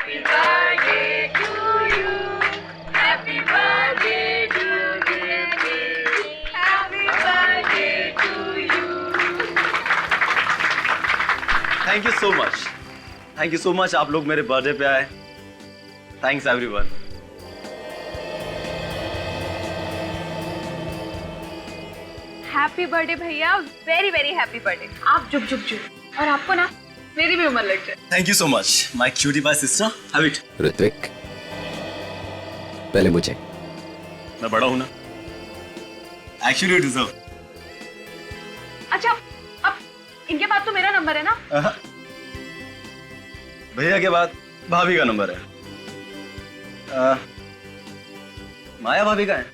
Happy birthday to you. Happy birthday to you. Happy birthday to you. Thank you so much, thank you so much. आप लोग मेरे birthday पे आए। Thanks everyone. Happy birthday भैया, very very happy birthday. आप जुग जुग जुग, और आपको ना मेरी भी उम्र लग जाए। Thank you so much my cutie pie sister. Have it. Ritvik, पहले मुझे। मैं बड़ा हूं ना, एक्चुअली यू डिजर्व। अच्छा, अब इनके बाद तो मेरा नंबर है ना? भैया के बाद भाभी का नंबर है। माया भाभी का है?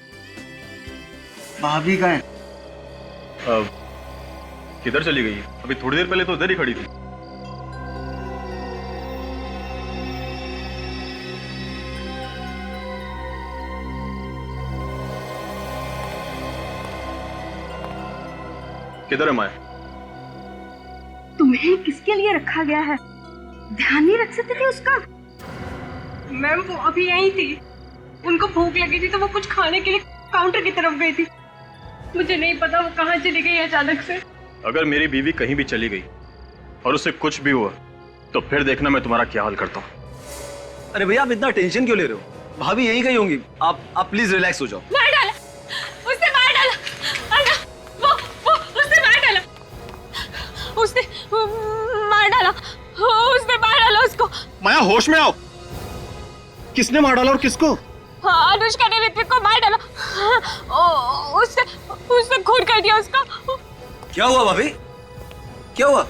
भाभी का है। किधर चली गई? अभी थोड़ी देर पहले तो उधर ही खड़ी थी। किधर है माया? तुम्हें किसके लिए रखा गया है? ध्यान नहीं रख सकते थे उसका? मैम वो अभी यहीं थी, उनको भूख लगी थी तो वो कुछ खाने के लिए काउंटर की तरफ गई थी। मुझे नहीं पता वो कहाँ चली गई अचानक से। अगर मेरी बीवी कहीं भी चली गई और उससे कुछ भी हुआ तो फिर देखना मैं तुम्हारा क्या हाल करता हूँ। अरे भैया आप इतना टेंशन क्यों ले रहे हो? भाभी यहीं गई होंगी। आप प्लीज रिलैक्स हो जाओ। मार डाला, उसने मार डाला। अन्ना, वो उसने मार डाला। उसने मार डाला, उसने मार डाला उसको। माया होश में आओ। किसने मार डाला और किसको? अनुष्का ने ऋत्विक को मार डाला। उसने खून कर दिया उसका। क्या हुआ भाभी? क्या हुआ?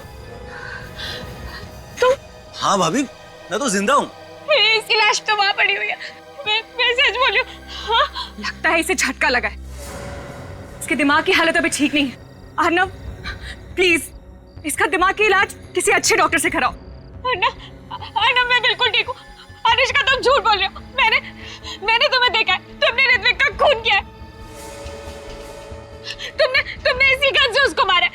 तुम? हाँ भाभी, मैं तो जिंदा हूँ। इसकी लाश तो वहाँ पड़ी हुई है। मैं सच बोल रही हूँ। हाँ? लगता है इसे झटका लगा है। इसके दिमाग की हालत अभी ठीक नहीं है। अर्नव, प्लीज इसका दिमाग की इलाज किसी अच्छे डॉक्टर से कराओ। अर्नव, मैं बिल्कुल ठीक हूँ। अनुष्का तुम झूठ बोल रहे हो। मैंने तुम्हें देखा है। तुमने ऋत्विक का खून किया है। तुमने इसी गन से उसको मारा है।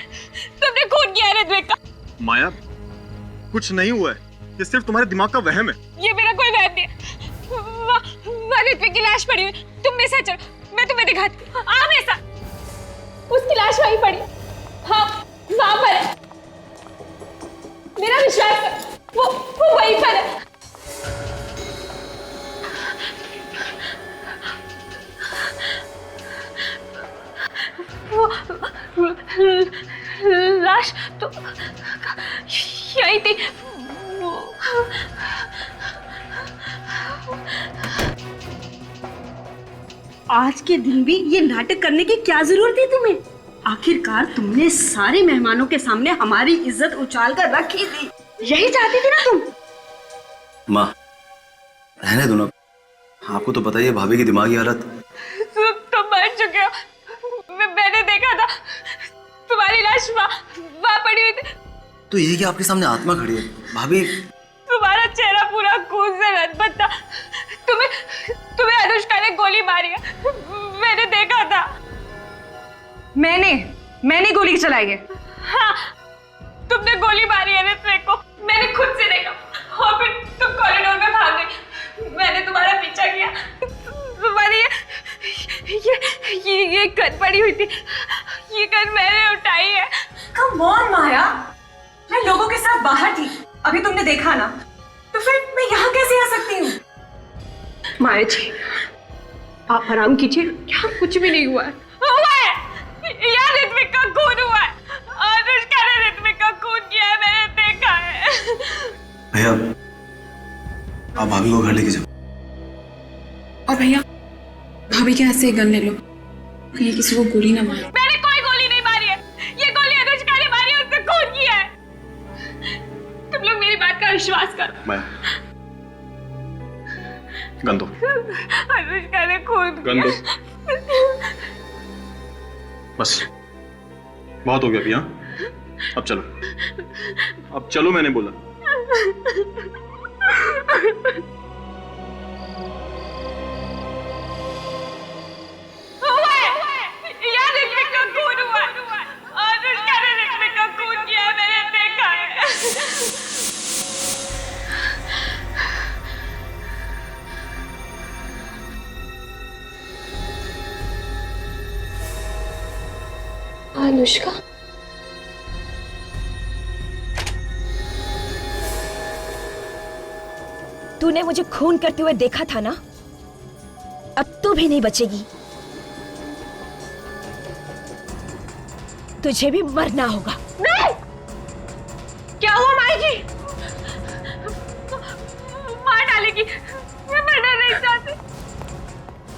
तुमने खून किया है ऋत्विक का। माया, कुछ नहीं हुआ है, ये सिर्फ तुम्हारे दिमाग का वहम है। ये मेरा कोई वहम नहीं है। वहाँ ऋत्विक की लाश पड़ी हुई। तुम मेरे साथ चलो, मैं तुम्हें दिखाती हूँ। आ मेरे साथ। उसकी लाश वहीं पड़ी। हाँ, वहाँ पर है। मेरा विश्वास है, वो वहीं पर है। लाश तो यही थी। आज के दिन भी ये नाटक करने की क्या जरूरत थी तुम्हें? आखिरकार तुमने सारे मेहमानों के सामने हमारी इज्जत उछाल कर रखी थी। यही चाहती थी ना तुम? माँ, रहने दो ना। आपको तो पता ही है भाभी की दिमागी हालत। तुम मर चुके हो। मैंने देखा था तुम्हारी लाश वहाँ पड़ी हुई थी। तो ये कि आपके सामने आत्मा खड़ी है भाभी। तुम्हारा चेहरा पूरा खून से लथपथ था। तुम्हें अनुष्का ने गोली मारी है। मैंने देखा था। मैंने गोली चलाई है। हाँ, तुमने गोली मारी है ऋत्विक को। मैंने खुद से देखा और फिर तुम कॉरिडोर में भाग गई। मैंने तुम्हारा पीछा किया। तुम्हारी ये गन पड़ी हुई थी। ये गन मैंने उठाई है। कम ऑन माया, मैं लोगों के साथ बाहर थी, अभी तुमने देखा ना, तो फिर मैं यहाँ कैसे आ सकती हूँ? माया जी, आप आराम कीजिए। यहाँ कुछ भी नहीं हुआ है। हुआ है, यहाँ ऋत्विक का खून हुआ है। अनुष्का ने ऋत्विक का खून किया है, मैंने देखा है। भैया, आप भाभी को घर लेके जाओ। और भैया, भाभी के हाथ से एक गन ले लो, ये किसी को गोली ना मारे। मैंने कोई गोली नहीं मारी है। ये गोली अनुष्का ने मारी है, उसने खून किया है। तुम लोग मेरी बात का विश्वास करो। मैं गन दो। अनुष्का ने खून गन दो। बस बहुत हो गया अभी। हाँ, अब चलो, अब चलो, मैंने बोला। अनुष्का, तूने मुझे खून करते हुए देखा था ना, अब तू भी नहीं बचेगी। तुझे भी मरना होगा। नहीं! क्या हुआ माई जी? मार डालेगी। मैं मरना नहीं चाहती।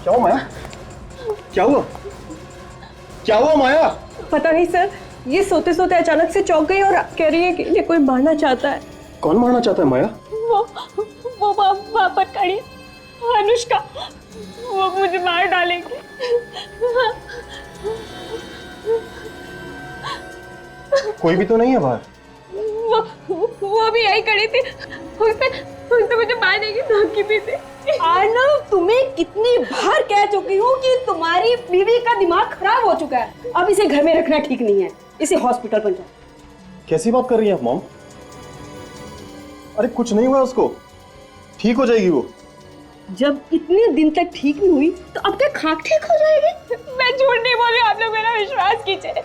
क्या हुआ माया? क्या हुआ? क्या हुआ माया? पता नहीं सर, ये सोते सोते अचानक से चौंक गई और कह रही है कि ये कोई मारना चाहता है। कौन मारना चाहता है माया? वो वहाँ पर खड़ी है, अनुष्का। वो मुझे मार डालेगी। कोई भी तो नहीं है बाहर। वो भी यही खड़ी थी। उसने मुझे मारने की धमकी भी दी। आर्नव, तुम्हें कितनी बार कह चुकी हूँ कि तुम्हारी बीवी का दिमाग खराब हो चुका है। अब इसे घर में रखना ठीक नहीं है, इसे हॉस्पिटल पहुंचाओ। कैसी बात कर रही है आप मॉम? अरे कुछ नहीं हुआ उसको, ठीक हो जाएगी वो। जब इतने दिन तक ठीक नहीं हुई तो अब क्या खाक ठीक हो जाएगी? मैं झूठ नहीं बोल रही हूँ, आप लोग मेरा विश्वास कीजिए।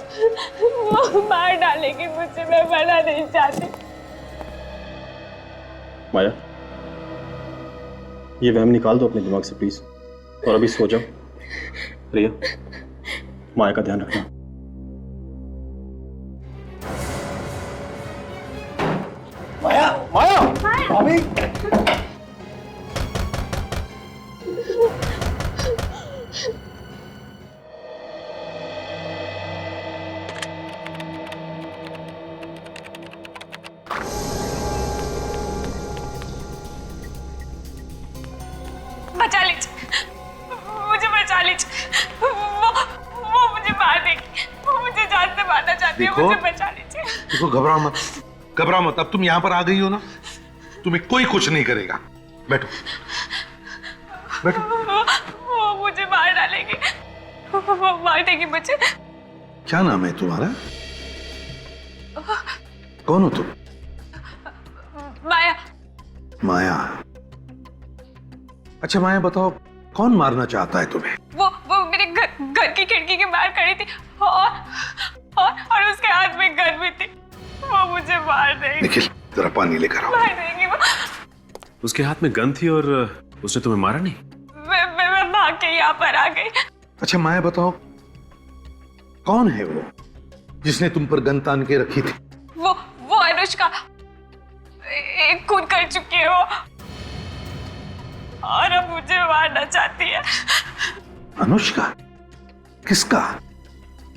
वो मार डालेगी मुझे, मैं मरना नहीं चाहती। माया, ये वहम निकाल दो अपने दिमाग से प्लीज, और अभी सो जाओ। रिया, माया का ध्यान रखना। माया, माया, भाभी। बचा लीजिए, मुझे बचा लीजिए। वो मुझे मार देगी। वो मुझे जान से मारना चाहती है। देखो, मुझे बचा लीजिए। देखो, घबराओ मत, घबराओ मत। अब तुम यहाँ पर आ गई हो ना, तुम्हें कोई कुछ नहीं करेगा। बैठो, बैठो। वो मुझे मार डालेगी। वो मार देगी मुझे। क्या नाम है तुम्हारा? कौन हो तुम? माया। माया। अच्छा माया, बताओ कौन मारना चाहता है तुम्हें? वो मेरे घर की खिड़की के बाहर खड़ी थी और उसके हाथ में गन भी थी। वो मुझे मार देगी। निखिल, जरा पानी लेकर आओ। मार देगी वो। उसके हाथ में गन थी और उसने तुम्हें मारा नहीं? मैं भाग के यहाँ पर आ गई। अच्छा माया, बताओ कौन है वो जिसने तुम पर गन तान के रखी थी? वो अनुष्का एक खून कर चुकी है वो, और अब मुझे मारना चाहती है। अनुष्का? किसका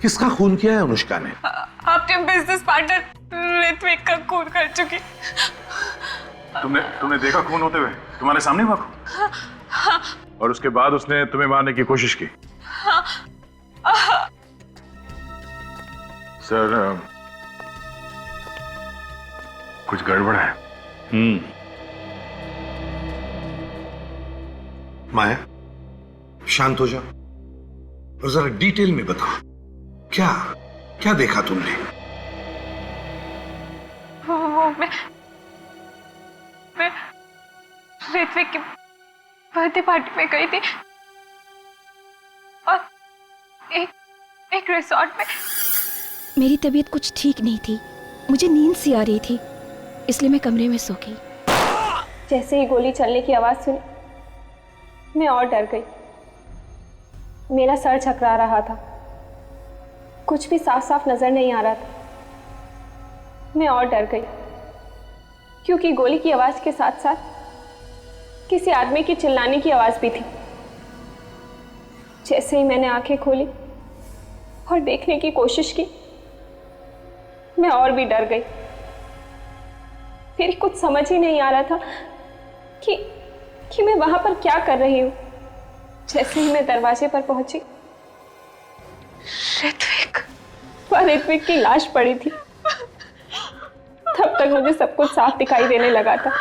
किसका खून किया है अनुष्का ने? आपके बिजनेस पार्टनर ऋत्विक का खून कर चुकी। तुमने देखा खून होते हुए? तुम्हारे सामने हुआ खून? और उसके बाद उसने तुम्हें मारने की कोशिश की? सर, कुछ गड़बड़ है। माया, शांत हो जाओ और जरा डिटेल में बताओ, क्या क्या देखा तुमने? मैं ऋत्विक की बर्थडे पार्टी में गई थी और एक रिसोर्ट में। मेरी तबीयत कुछ ठीक नहीं थी, मुझे नींद सी आ रही थी, इसलिए मैं कमरे में सो गई। जैसे ही गोली चलने की आवाज सुनी, मैं और डर गई। मेरा सर चकरा रहा था, कुछ भी साफ साफ नजर नहीं आ रहा था। मैं और डर गई क्योंकि गोली की आवाज के साथ साथ किसी आदमी की चिल्लाने की आवाज भी थी। जैसे ही मैंने आंखें खोली और देखने की कोशिश की, मैं और भी डर गई। फिर कुछ समझ ही नहीं आ रहा था कि मैं वहां पर क्या कर रही हूं। जैसे ही मैं दरवाजे पर पहुंची, ऋत्विक की लाश पड़ी थी। तब तक मुझे सब कुछ साफ दिखाई देने लगा था,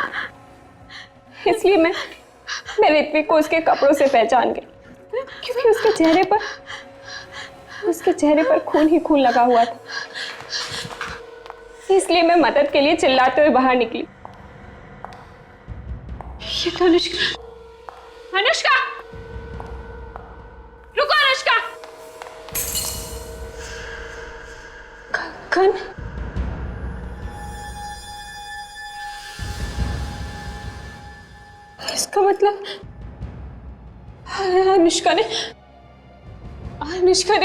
इसलिए मैं ऋत्विक को उसके कपड़ों से पहचान गई, क्योंकि उसके चेहरे पर खून ही खून लगा हुआ था। इसलिए मैं मदद के लिए चिल्लाते हुए बाहर निकली। ये तो अनुष्का। अनुष्का, रुको अनुष्का। गन? इसका मतलब अनुष्का ने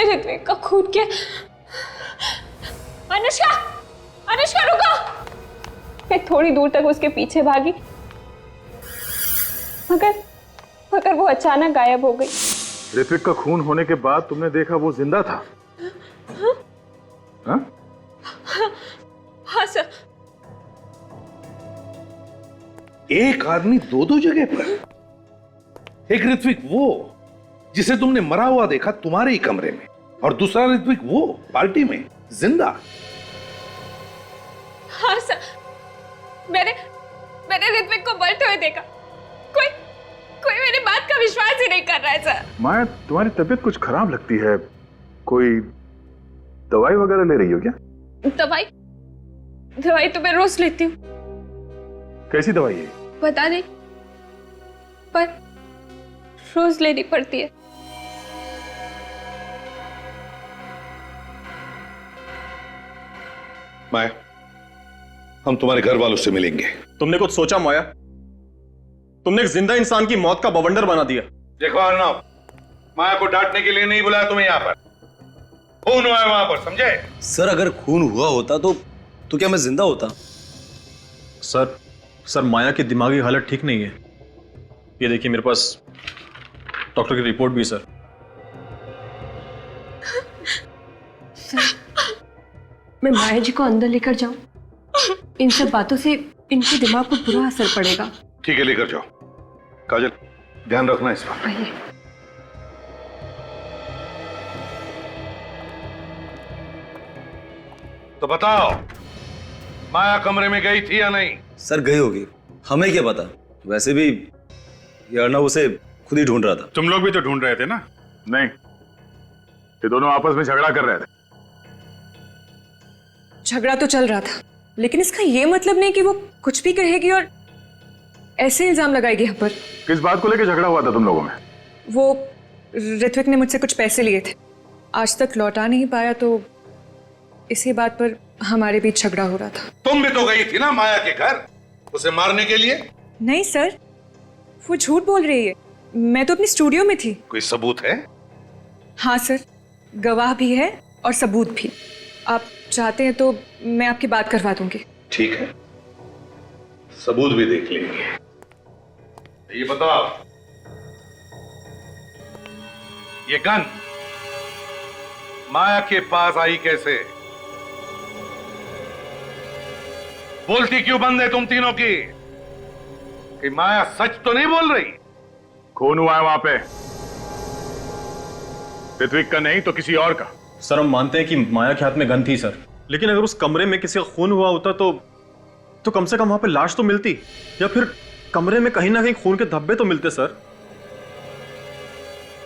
ऋत्विक का खून किया। अनुष्का, अनुष्का रुको! मैं थोड़ी दूर तक उसके पीछे भागी, मगर वो अचानक गायब हो गई। ऋत्विक का खून होने के बाद तुमने देखा वो जिंदा था? हाँ? हाँ सर। एक आदमी दो दो जगह पर? एक ऋत्विक वो जिसे तुमने मरा हुआ देखा तुम्हारे ही कमरे में, और दूसरा ऋत्विक वो पार्टी में जिंदा। हाँ सर, मैंने ऋत्विक को मरते हुए देखा। कोई मेरी बात का विश्वास ही नहीं कर रहा है सर। माया, तुम्हारी तबीयत कुछ खराब लगती है, कोई दवाई वगैरह ले रही हो क्या? दवाई तो मैं रोज लेती हूँ। कैसी दवाई है? पता नहीं, पर रोज लेनी पड़ती है। माया, हम तुम्हारे घर वालों से मिलेंगे। तुमने कुछ सोचा माया? तुमने एक जिंदा इंसान की मौत का बवंडर बना दिया। देखो अर्णव, माया को डांटने के लिए नहीं बुलाया तुम्हें यहाँ पर। खून हुआ है वहां पर, समझे? सर, अगर खून हुआ होता तो क्या मैं जिंदा होता? सर माया की दिमागी हालत ठीक नहीं है। ये देखिए, मेरे पास डॉक्टर की रिपोर्ट भी है सर। मैं माया जी को अंदर लेकर जाऊं? इन सब बातों से इनके दिमाग को बुरा असर पड़ेगा। ठीक है, लेकर जाओ। काजल, ध्यान रखना इस पर। आइए। तो बताओ, माया कमरे में गई थी या नहीं? सर, गई होगी, हमें क्या पता। वैसे भी ये अर्णव उसे खुद ही ढूंढ रहा था। तुम लोग भी तो ढूंढ रहे थे ना? नहीं, ये दोनों आपस में झगड़ा कर रहे थे। झगड़ा तो चल रहा था, लेकिन इसका ये मतलब नहीं कि वो कुछ भी कहेगी और ऐसे इल्जाम लगाएगी हम पर। किस बात को लेकर झगड़ा हुआ था तुम लोगों में? वो ऋत्विक ने मुझसे कुछ पैसे लिए थे, आज तक लौटा नहीं पाया, तो इसी बात पर हमारे बीच झगड़ा हो रहा था। तुम भी तो गई थी ना माया के घर उसे मारने के लिए? नहीं सर, वो झूठ बोल रही है। मैं तो अपनी स्टूडियो में थी। कोई सबूत है? हाँ सर, गवाह भी है और सबूत भी। आप चाहते हैं तो मैं आपकी बात करवा दूंगी। ठीक है, सबूत भी देख लेंगे। ये बताओ, ये गन माया के पास आई कैसे? बोलती क्यों बंद है तुम तीनों की? कि माया सच तो नहीं बोल रही? खून हुआ है वहां पे, ऋत्विक का नहीं तो किसी और का। सर, हम मानते हैं कि माया के हाथ में गन थी सर, लेकिन अगर उस कमरे में किसी का खून हुआ होता तो कम से कम वहां पे लाश तो मिलती, या फिर कमरे में कहीं ना कहीं खून के धब्बे तो मिलते सर।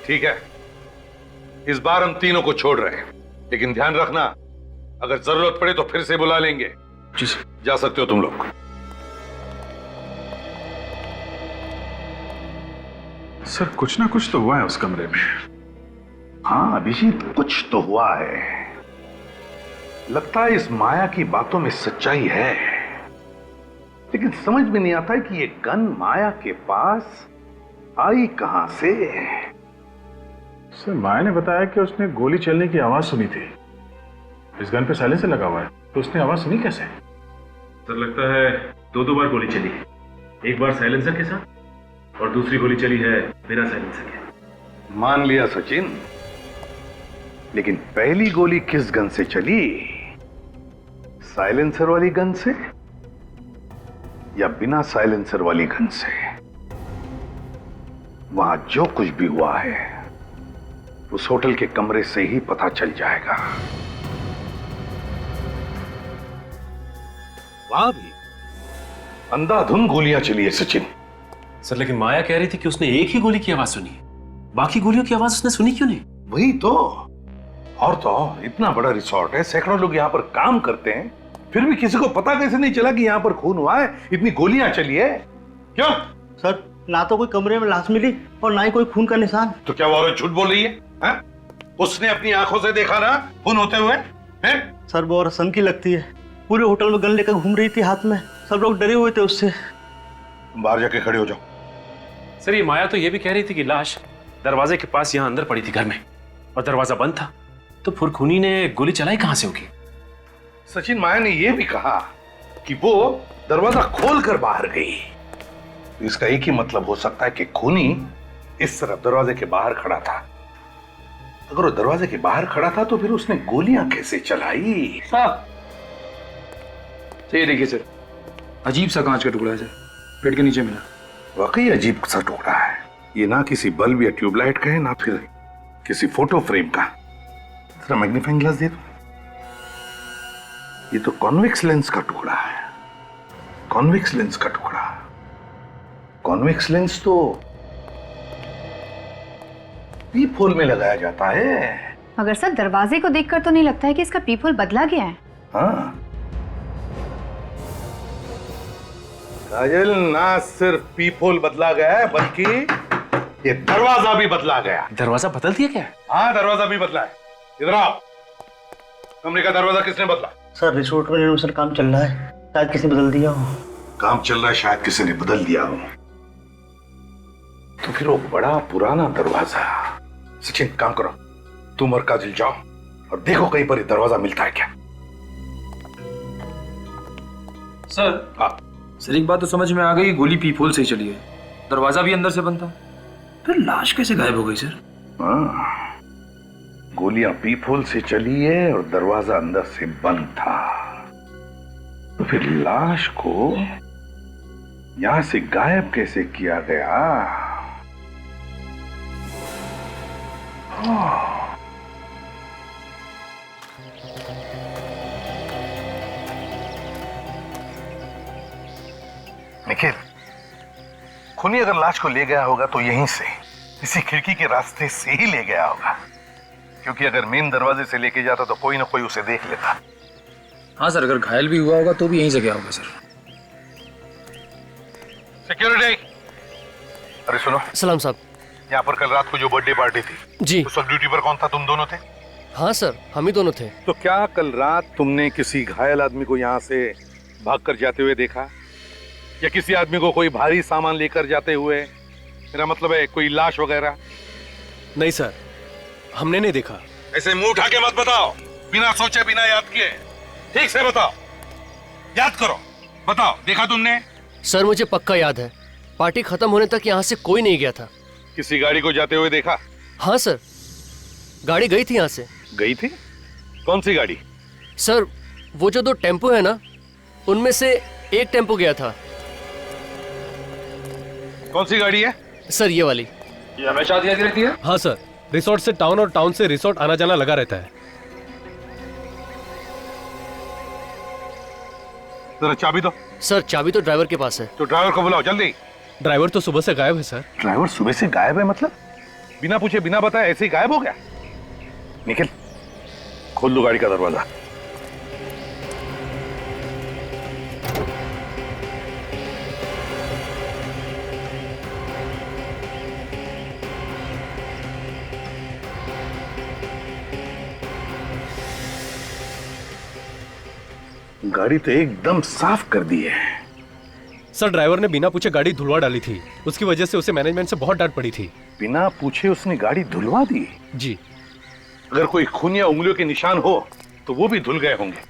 ठीक है, इस बार हम तीनों को छोड़ रहे हैं, लेकिन ध्यान रखना, अगर जरूरत पड़े तो फिर से बुला लेंगे। जी जा सकते हो तुम लोग। सर, कुछ ना कुछ तो हुआ है उस कमरे में। हाँ अभिजीत, कुछ तो हुआ है। लगता है इस माया की बातों में सच्चाई है, लेकिन समझ में नहीं आता है कि ये गन माया के पास आई कहां से। सर, माया ने बताया कि उसने गोली चलने की आवाज सुनी थी। इस गन पे साइलेंसर लगा हुआ है, तो उसने आवाज सुनी कैसे? सर, लगता है दो बार गोली चली है। एक बार साइलेंसर के साथ और दूसरी गोली चली है बिना साइलेंसर के। मान लिया सचिन, लेकिन पहली गोली किस गन से चली? साइलेंसर वाली गन से या बिना साइलेंसर वाली गन से? वहां जो कुछ भी हुआ है उस होटल के कमरे से ही पता चल जाएगा। वहां भी अंधाधुंध गोलियां चली है सचिन। सर, लेकिन माया कह रही थी कि उसने एक ही गोली की आवाज सुनी है, बाकी गोलियों की आवाज उसने सुनी क्यों नहीं? वही तो। और तो और, इतना बड़ा रिसोर्ट है, सैकड़ों लोग यहाँ पर काम करते हैं, फिर भी किसी को पता कैसे नहीं चला कि यहाँ पर खून हुआ है? इतनी गोलियां चली है। क्यों सर? ना तो कोई कमरे में लाश मिली और ना ही कोई खून का निशान। तो क्या वो औरत झूठ बोल रही है? उसने अपनी आंखों से देखा ना खून होते हुए? सर वो और सन की लगती है, पूरे होटल में गन लेकर घूम रही थी हाथ में, सब लोग डरे हुए थे उससे। बाहर जाके खड़े हो जाओ। सर ये माया तो ये भी कह रही थी कि लाश दरवाजे के पास यहाँ अंदर पड़ी थी घर में, और दरवाजा बंद था, तो फुरखुनी ने गोली चलाई कहां से होगी? सचिन, माया ने यह भी कहा कि वो दरवाजा खोलकर बाहर गई। इसका एक ही मतलब हो सकता है कि खूनी इस तरफ दरवाजे के बाहर खड़ा था। अगर वो दरवाजे के बाहर खड़ा था तो फिर उसने गोलियां कैसे चलाई? ये देखिए सर, अजीब सा कांच का टुकड़ा है सर, पेट के नीचे मिला। वाकई अजीब सा टुकड़ा है ये, ना किसी बल्ब या ट्यूबलाइट का है, ना फिर किसी फोटो फ्रेम का। जरा मैग्नीफाइंग ग्लास दे दो। ये तो कॉन्वेक्स लेंस का टुकड़ा है, कॉन्वेक्स लेंस का टुकड़ा। कॉन्वेक्स लेंस तो पीप होल में लगाया जाता है। मगर सर दरवाजे को देखकर तो नहीं लगता है कि इसका पीप होल बदला गया है। हाँ काजल, ना सिर्फ पीप होल बदला गया है बल्कि ये दरवाजा भी बदला गया। दरवाजा बदल दिया क्या? हाँ दरवाजा भी बदला है। इधर आओ। कमरे का दरवाजा किसने बदला? सर रिसोर्ट में रेनोवेशन काम चल रहा है, शायद किसी ने बदल दिया हो। काम चल रहा है, शायद किसी ने बदल दिया हो। तो फिर वो बड़ा पुराना दरवाजा। सचिन काम करो, तुम और काजल जाओ और देखो कहीं पर ये दरवाजा मिलता है क्या। सर हाँ सर, एक बात तो समझ में आ गई, गोली पीप होल से ही चली है, दरवाजा भी अंदर से बंद था, फिर लाश कैसे गायब हो गई सर? हाँ, गोलियां पीप होल से चली है और दरवाजा अंदर से बंद था, तो फिर लाश को यहां से गायब कैसे किया गया? निखिल, खूनी अगर लाश को ले गया होगा तो यहीं से, इसी खिड़की के रास्ते से ही ले गया होगा, क्योंकि अगर मेन दरवाजे से लेके जाता तो कोई ना कोई उसे देख लेता। हाँ सर, अगर घायल भी हुआ होगा तो भी यहीं से गया होगा सर। सिक्योरिटी, अरे सुनो। सलाम साहब। यहाँ पर कल रात को जो बर्थडे पार्टी थी, जी, उस वक्त ड्यूटी पर कौन था? तुम दोनों थे? हाँ सर, हम ही दोनों थे। तो क्या कल रात तुमने किसी घायल आदमी को यहाँ से भागकर जाते हुए देखा, या किसी आदमी को कोई भारी सामान लेकर जाते हुए? मेरा मतलब है कोई लाश वगैरह? नहीं सर, हमने नहीं देखा। ऐसे मुंह उठा के मत बताओ, बिना सोचे बिना याद किए। ठीक से बताओ, याद करो, बताओ देखा तुमने? सर मुझे पक्का याद है, पार्टी खत्म होने तक यहाँ से कोई नहीं गया था। किसी गाड़ी को जाते हुए देखा? हाँ सर, गाड़ी गई थी यहाँ से। गई थी? कौन सी गाड़ी? सर वो जो दो टेम्पो है ना, उनमें से एक टेम्पो गया था। कौन सी गाड़ी है? सर ये वाली। ये हमेशा आती रहती है? हाँ सर, रिसोर्ट से टाउन और टाउन से रिसोर्ट आना जाना लगा रहता है। जरा चाबी दो। सर चाबी तो ड्राइवर के पास है। तो ड्राइवर को बुलाओ जल्दी। ड्राइवर तो सुबह से गायब है सर। ड्राइवर सुबह से गायब है मतलब? बिना पूछे बिना बताए ऐसे ही गायब हो गया? निखिल, खोल दो गाड़ी का दरवाजा। गाड़ी तो एकदम साफ कर दी है। सर ड्राइवर ने बिना पूछे गाड़ी धुलवा डाली थी, उसकी वजह से उसे मैनेजमेंट से बहुत डांट पड़ी थी। बिना पूछे उसने गाड़ी धुलवा दी? जी। अगर कोई खून या उंगलियों के निशान हो तो वो भी धुल गए होंगे।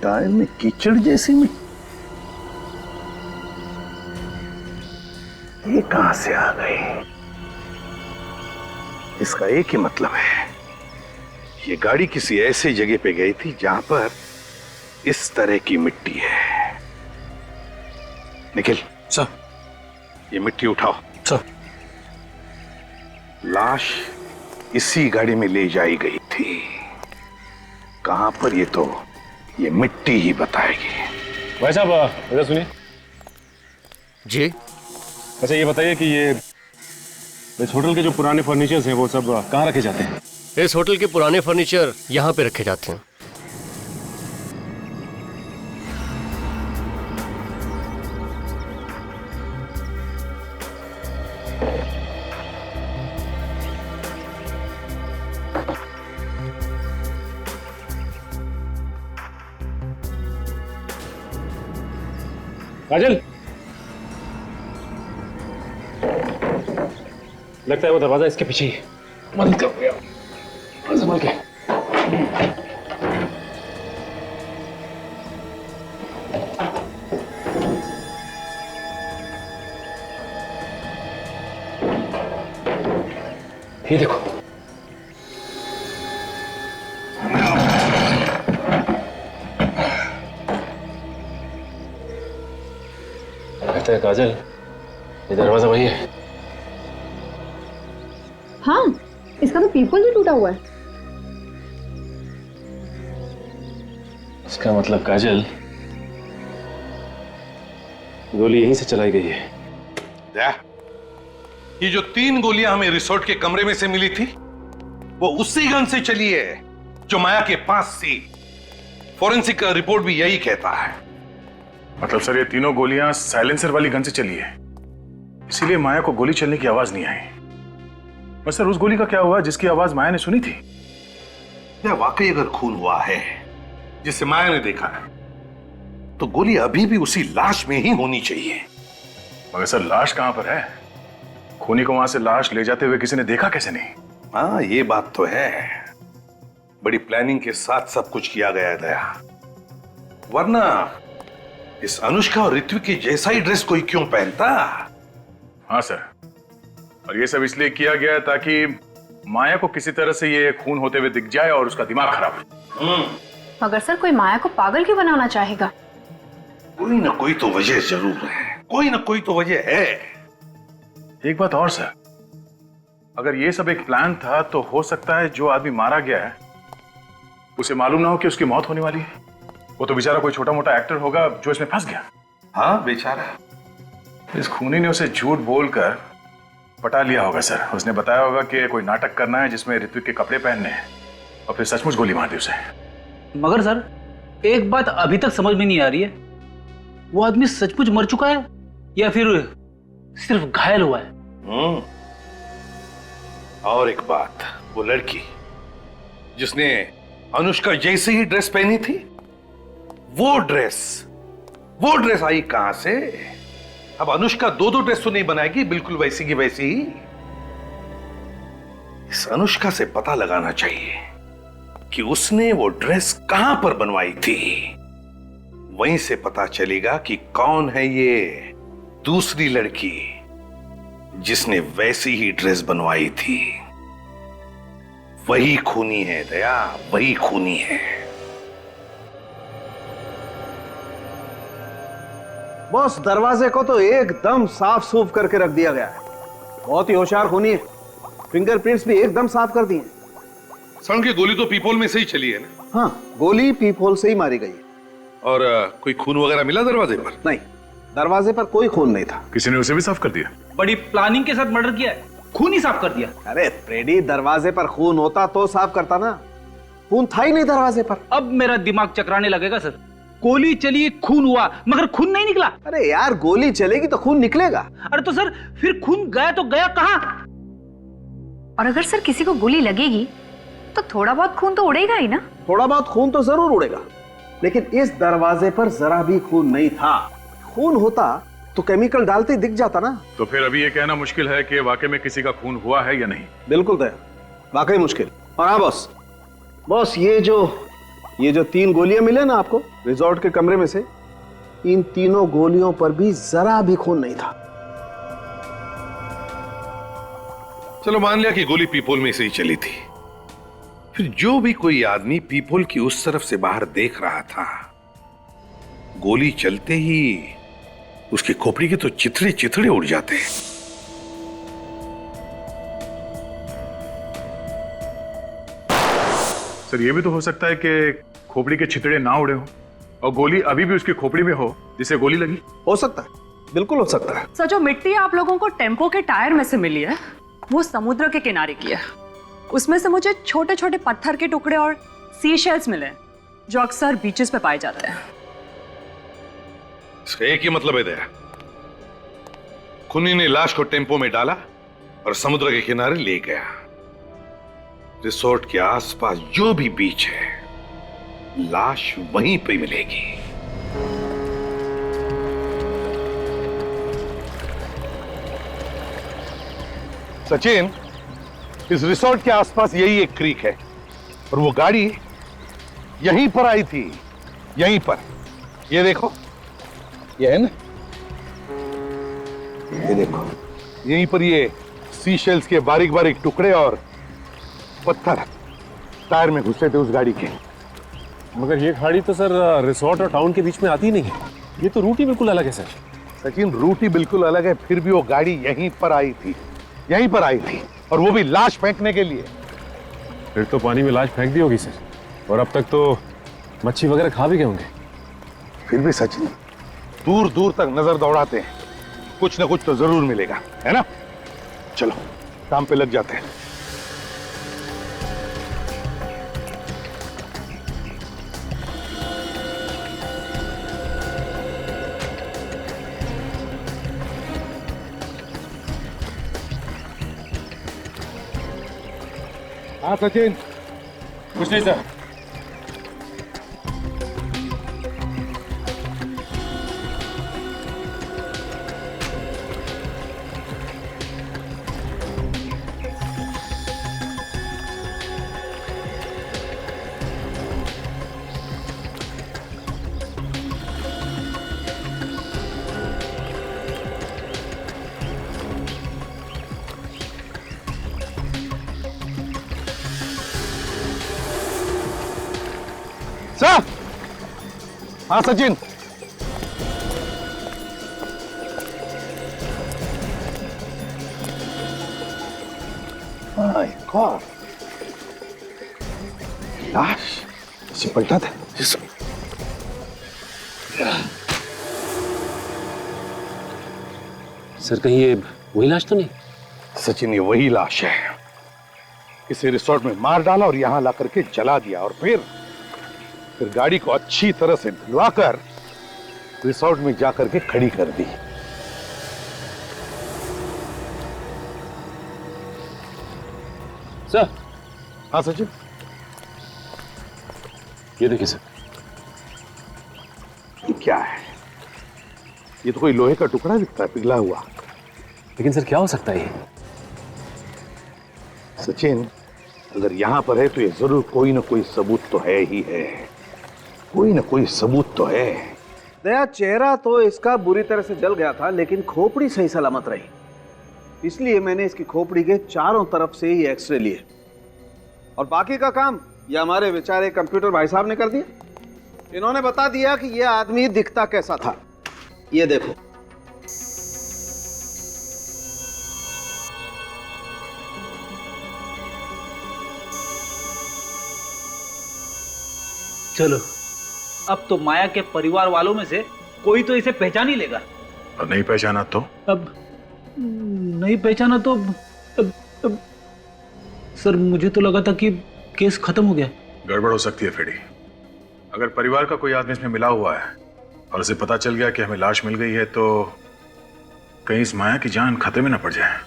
टायर में कीचड़ जैसी मिट्टी, ये कहां से आ गई? इसका एक ही मतलब है, ये गाड़ी किसी ऐसी जगह पे गई थी जहां पर इस तरह की मिट्टी है। निखिल सर, ये मिट्टी उठाओ। सर। लाश इसी गाड़ी में ले जाई गई थी, कहां पर ये तो ये मिट्टी ही बताएगी। भाई साहब इधर सुनिए। जी। अच्छा ये बताइए कि ये इस होटल के जो पुराने फर्नीचर्स हैं वो सब कहाँ रखे जाते हैं? इस होटल के पुराने फर्नीचर यहाँ पे रखे जाते हैं। काजल, लगता है वो दरवाजा इसके पीछे ही बंद कर दिया। संभल के। ये देखो, लगता है काजल ये दरवाजा वही है। हाँ, इसका तो पीपल भी टूटा हुआ है। इसका मतलब काजल गोली यहीं से चलाई गई है। ये जो 3 गोलियां हमें रिसोर्ट के कमरे में से मिली थी वो उसी गन से चली है जो माया के पास थी। फॉरेंसिक का रिपोर्ट भी यही कहता है। मतलब सर ये तीनों गोलियां साइलेंसर वाली गन से चली है, इसीलिए माया को गोली चलने की आवाज नहीं आई। बस सर उस गोली का क्या हुआ जिसकी आवाज माया ने सुनी थी? या वाकई अगर खून हुआ है जिसे माया ने देखा है तो गोली अभी भी उसी लाश में ही होनी चाहिए। मगर सर लाश कहां पर है? खूनी को वहां से लाश ले जाते हुए किसी ने देखा कैसे नहीं? हाँ ये बात तो है, बड़ी प्लानिंग के साथ सब कुछ किया गया है दया, वरना इस अनुष्का और ऋत्विक के जैसा ही ड्रेस कोई क्यों पहनता? हाँ सर, और ये सब इसलिए किया गया ताकि माया को किसी तरह से ये खून होते हुए दिख जाए और उसका दिमाग खराब हो। मगर सर कोई माया को पागल क्यों बनाना चाहेगा? कोई ना कोई तो वजह जरूर है, कोई ना कोई तो वजह है। एक बात और सर, अगर ये सब एक प्लान था तो हो सकता है जो आदमी मारा गया है उसे मालूम ना हो कि उसकी मौत होने वाली है। वो तो बेचारा कोई छोटा मोटा एक्टर होगा जो इसमें फंस गया। हाँ बेचारा। इस खूनी ने उसे झूठ बोलकर पटा लिया होगा सर। उसने बताया होगा कि कोई नाटक करना है जिसमें ऋत्विक के कपड़े पहनने हैं और फिर सचमुच गोली मार दी उसे। मगर सर एक बात अभी तक समझ में नहीं आ रही है, वो आदमी सचमुच मर चुका है या फिर सिर्फ घायल हुआ है? और एक बात, वो लड़की जिसने अनुष्का जैसी ही ड्रेस पहनी थी, वो ड्रेस आई कहां से? अब अनुष्का 2 ड्रेस तो नहीं बनाएगी बिल्कुल वैसी की वैसी ही। इस अनुष्का से पता लगाना चाहिए कि उसने वो ड्रेस कहां पर बनवाई थी। वहीं से पता चलेगा कि कौन है ये दूसरी लड़की जिसने वैसी ही ड्रेस बनवाई थी। वही खूनी है दया, वही खूनी है। बॉस दरवाजे को तो एकदम साफ सूफ करके रख दिया गया है। बहुत ही होशियार खूनी है, फिंगरप्रिंट्स भी एकदम साफ कर दिए। सण की गोली तो पीपोल में से ही चली है ना? हाँ, गोली पीपोल से ही मारी गई है। और कोई खून वगैरह मिला दरवाजे पर? नहीं, दरवाजे पर कोई खून नहीं था। किसी ने उसे भी साफ कर दिया? बड़ी प्लानिंग के साथ मर्डर किया है, खून ही साफ कर दिया। अरे फ्रेडी, दरवाजे पर खून होता तो साफ करता ना, खून था ही नहीं दरवाजे पर। अब मेरा दिमाग चकराने लगेगा सर। गोली चली, खून हुआ, मगर खून नहीं निकला। अरे यार गोली चलेगी तो खून निकलेगा। अरे तो सर फिर खून गया तो गया कहां? और अगर सर किसी को गोली लगेगी तो थोड़ा बहुत खून तो उड़ेगा ही ना? थोड़ा बहुत खून तो जरूर उड़ेगा, लेकिन इस दरवाजे पर जरा भी खून नहीं था। खून होता तो केमिकल डालते ही दिख जाता ना। तो फिर अभी ये कहना मुश्किल है कि वाकई में किसी का खून हुआ है या नहीं। बिल्कुल तय, वाकई मुश्किल। और हाँ बॉस ये जो 3 गोलियां मिले ना आपको रिजॉर्ट के कमरे में से, इन तीनों गोलियों पर भी जरा भी खून नहीं था। चलो मान लिया कि गोली पीपोल में से ही चली थी, फिर जो भी कोई आदमी पीपोल की उस तरफ से बाहर देख रहा था, गोली चलते ही उसकी खोपड़ी के तो चिथड़े चिथड़े उड़ जाते। सर ये भी तो हो सकता है कि खोपड़ी के छितड़े ना उड़े हो और गोली अभी भी उसकी खोपड़ी में हो जिसे गोली लगी। हो सकता है, बिल्कुल हो सकता है। सर जो मिट्टी आप लोगों को टेम्पो के टायर में से मिली है वो समुद्र के किनारे की है। उसमें से मुझे छोटे छोटे पत्थर के टुकड़े और सी शेल्स मिले जो अक्सर बीचेस पे पाए जाते हैं। इसका एक ही मतलब है दया, खूनी ने लाश को टेम्पो में डाला और समुद्र के किनारे ले गया। रिसोर्ट के आसपास जो भी बीच है, लाश वहीं पे मिलेगी। सचिन, इस रिसोर्ट के आसपास यही एक क्रीक है और वो गाड़ी यहीं पर आई थी, यहीं पर। ये देखो, ये है ना, ये देखो, यहीं पर ये सी शेल्स के बारीक बारीक टुकड़े और पत्थर टायर में घुसे थे उस गाड़ी के। मगर ये गाड़ी तो सर रिसोर्ट और टाउन के बीच में आती नहीं है। ये तो रूट ही बिल्कुल अलग है सर। सचिन, रूट ही बिल्कुल अलग है, फिर भी वो गाड़ी यहीं पर आई थी, यहीं पर आई थी, और वो भी लाश फेंकने के लिए। फिर तो पानी में लाश फेंक दी होगी सर, और अब तक तो मच्छी वगैरह खा भी गए होंगे। फिर भी सचिन, दूर दूर तक नजर दौड़ाते हैं, कुछ ना कुछ तो जरूर मिलेगा, है ना? चलो काम पे लग जाते हैं। हाँ सचिन। कुछ नहीं सर। सर। हाँ सचिन। माय गॉड, लाश इसे पलटा था। सर कहीं ये वही लाश तो नहीं? सचिन, ये वही लाश है। इसे रिसोर्ट में मार डाला और यहां ला करके जला दिया, और फिर गाड़ी को अच्छी तरह से धुलवाकर रिसोर्ट में जाकर के खड़ी कर दी। सर। हाँ सचिन। ये देखिए सर। ये क्या है? ये तो कोई लोहे का टुकड़ा दिखता है, पिघला हुआ। लेकिन सर क्या हो सकता है ये? सचिन, अगर यहां पर है तो ये जरूर कोई ना कोई सबूत तो है ही है, कोई ना कोई सबूत तो है। दया, चेहरा तो इसका बुरी तरह से जल गया था, लेकिन खोपड़ी सही सलामत रही। इसलिए मैंने इसकी खोपड़ी के चारों तरफ से ही एक्सरे लिए, और बाकी का काम ये हमारे बेचारे कंप्यूटर भाई साहब ने कर दिया। इन्होंने बता दिया कि ये आदमी दिखता कैसा था। ये देखो, चलो, अब तो माया के परिवार वालों में से कोई तो इसे पहचान ही लेगा। और नहीं पहचाना तो? अब नहीं पहचाना तो अब सर, मुझे तो लगा था कि केस खत्म हो गया। गड़बड़ हो सकती है फेडी। अगर परिवार का कोई आदमी इसमें मिला हुआ है और उसे पता चल गया कि हमें लाश मिल गई है, तो कहीं इस माया की जान खतरे में न पड़ जाए।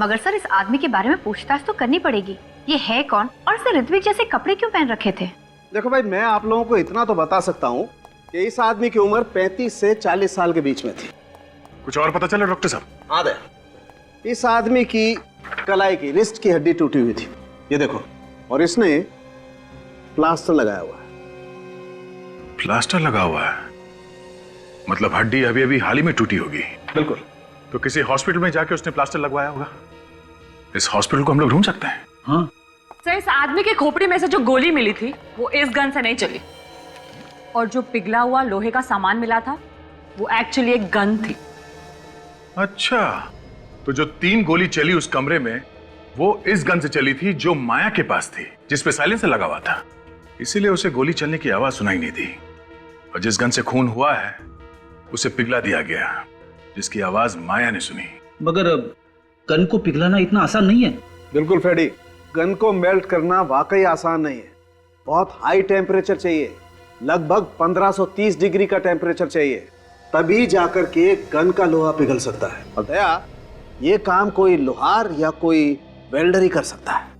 मगर सर, इस आदमी के बारे में पूछताछ तो करनी पड़ेगी। ये है कौन, और इसे ऋत्विक जैसे कपड़े क्यों पहन रखे थे? देखो भाई, मैं आप लोगों को इतना तो बता सकता हूँ कि इस आदमी की उम्र 35 से 40 साल के बीच में थी। कुछ और पता चला डॉक्टर साहब? हाँ दया, इस आदमी की कलाई की रिस्ट की हड्डी टूटी हुई थी, ये देखो, और इसने प्लास्टर लगाया हुआ है। प्लास्टर लगा हुआ है? मतलब हड्डी अभी अभी हाल ही में टूटी होगी? बिल्कुल। तो किसी हॉस्पिटल में जाके उसने प्लास्टर लगवाया होगा। इस हॉस्पिटल को हम लोग ढूंढ सकते हैं। हाँ सर, इस आदमी के खोपड़ी में से जो गोली मिली थी वो इस गन से नहीं चली, और जो पिघला हुआ लोहे का सामान मिला था वो एक्चुअली एक गन थी। अच्छा, तो जो 3 गोली चली उस कमरे में, वो इस गन से चली थी जो माया के पास थी, जिसपे साइलेंसर लगा हुआ था। इसीलिए उसे गोली चलने की आवाज सुनाई नहीं दी, और जिस गन से खून हुआ है उसे पिघला दिया गया, जिसकी आवाज माया ने सुनी। मगर अब गन को पिघलाना इतना आसान नहीं है। बिल्कुल फ्रेडी, गन को मेल्ट करना वाकई आसान नहीं है। बहुत हाई टेम्परेचर चाहिए, लगभग 1530 डिग्री का टेम्परेचर चाहिए, तभी जाकर के गन का लोहा पिघल सकता है। और दया, ये काम कोई लोहार या कोई वेल्डर ही कर सकता है।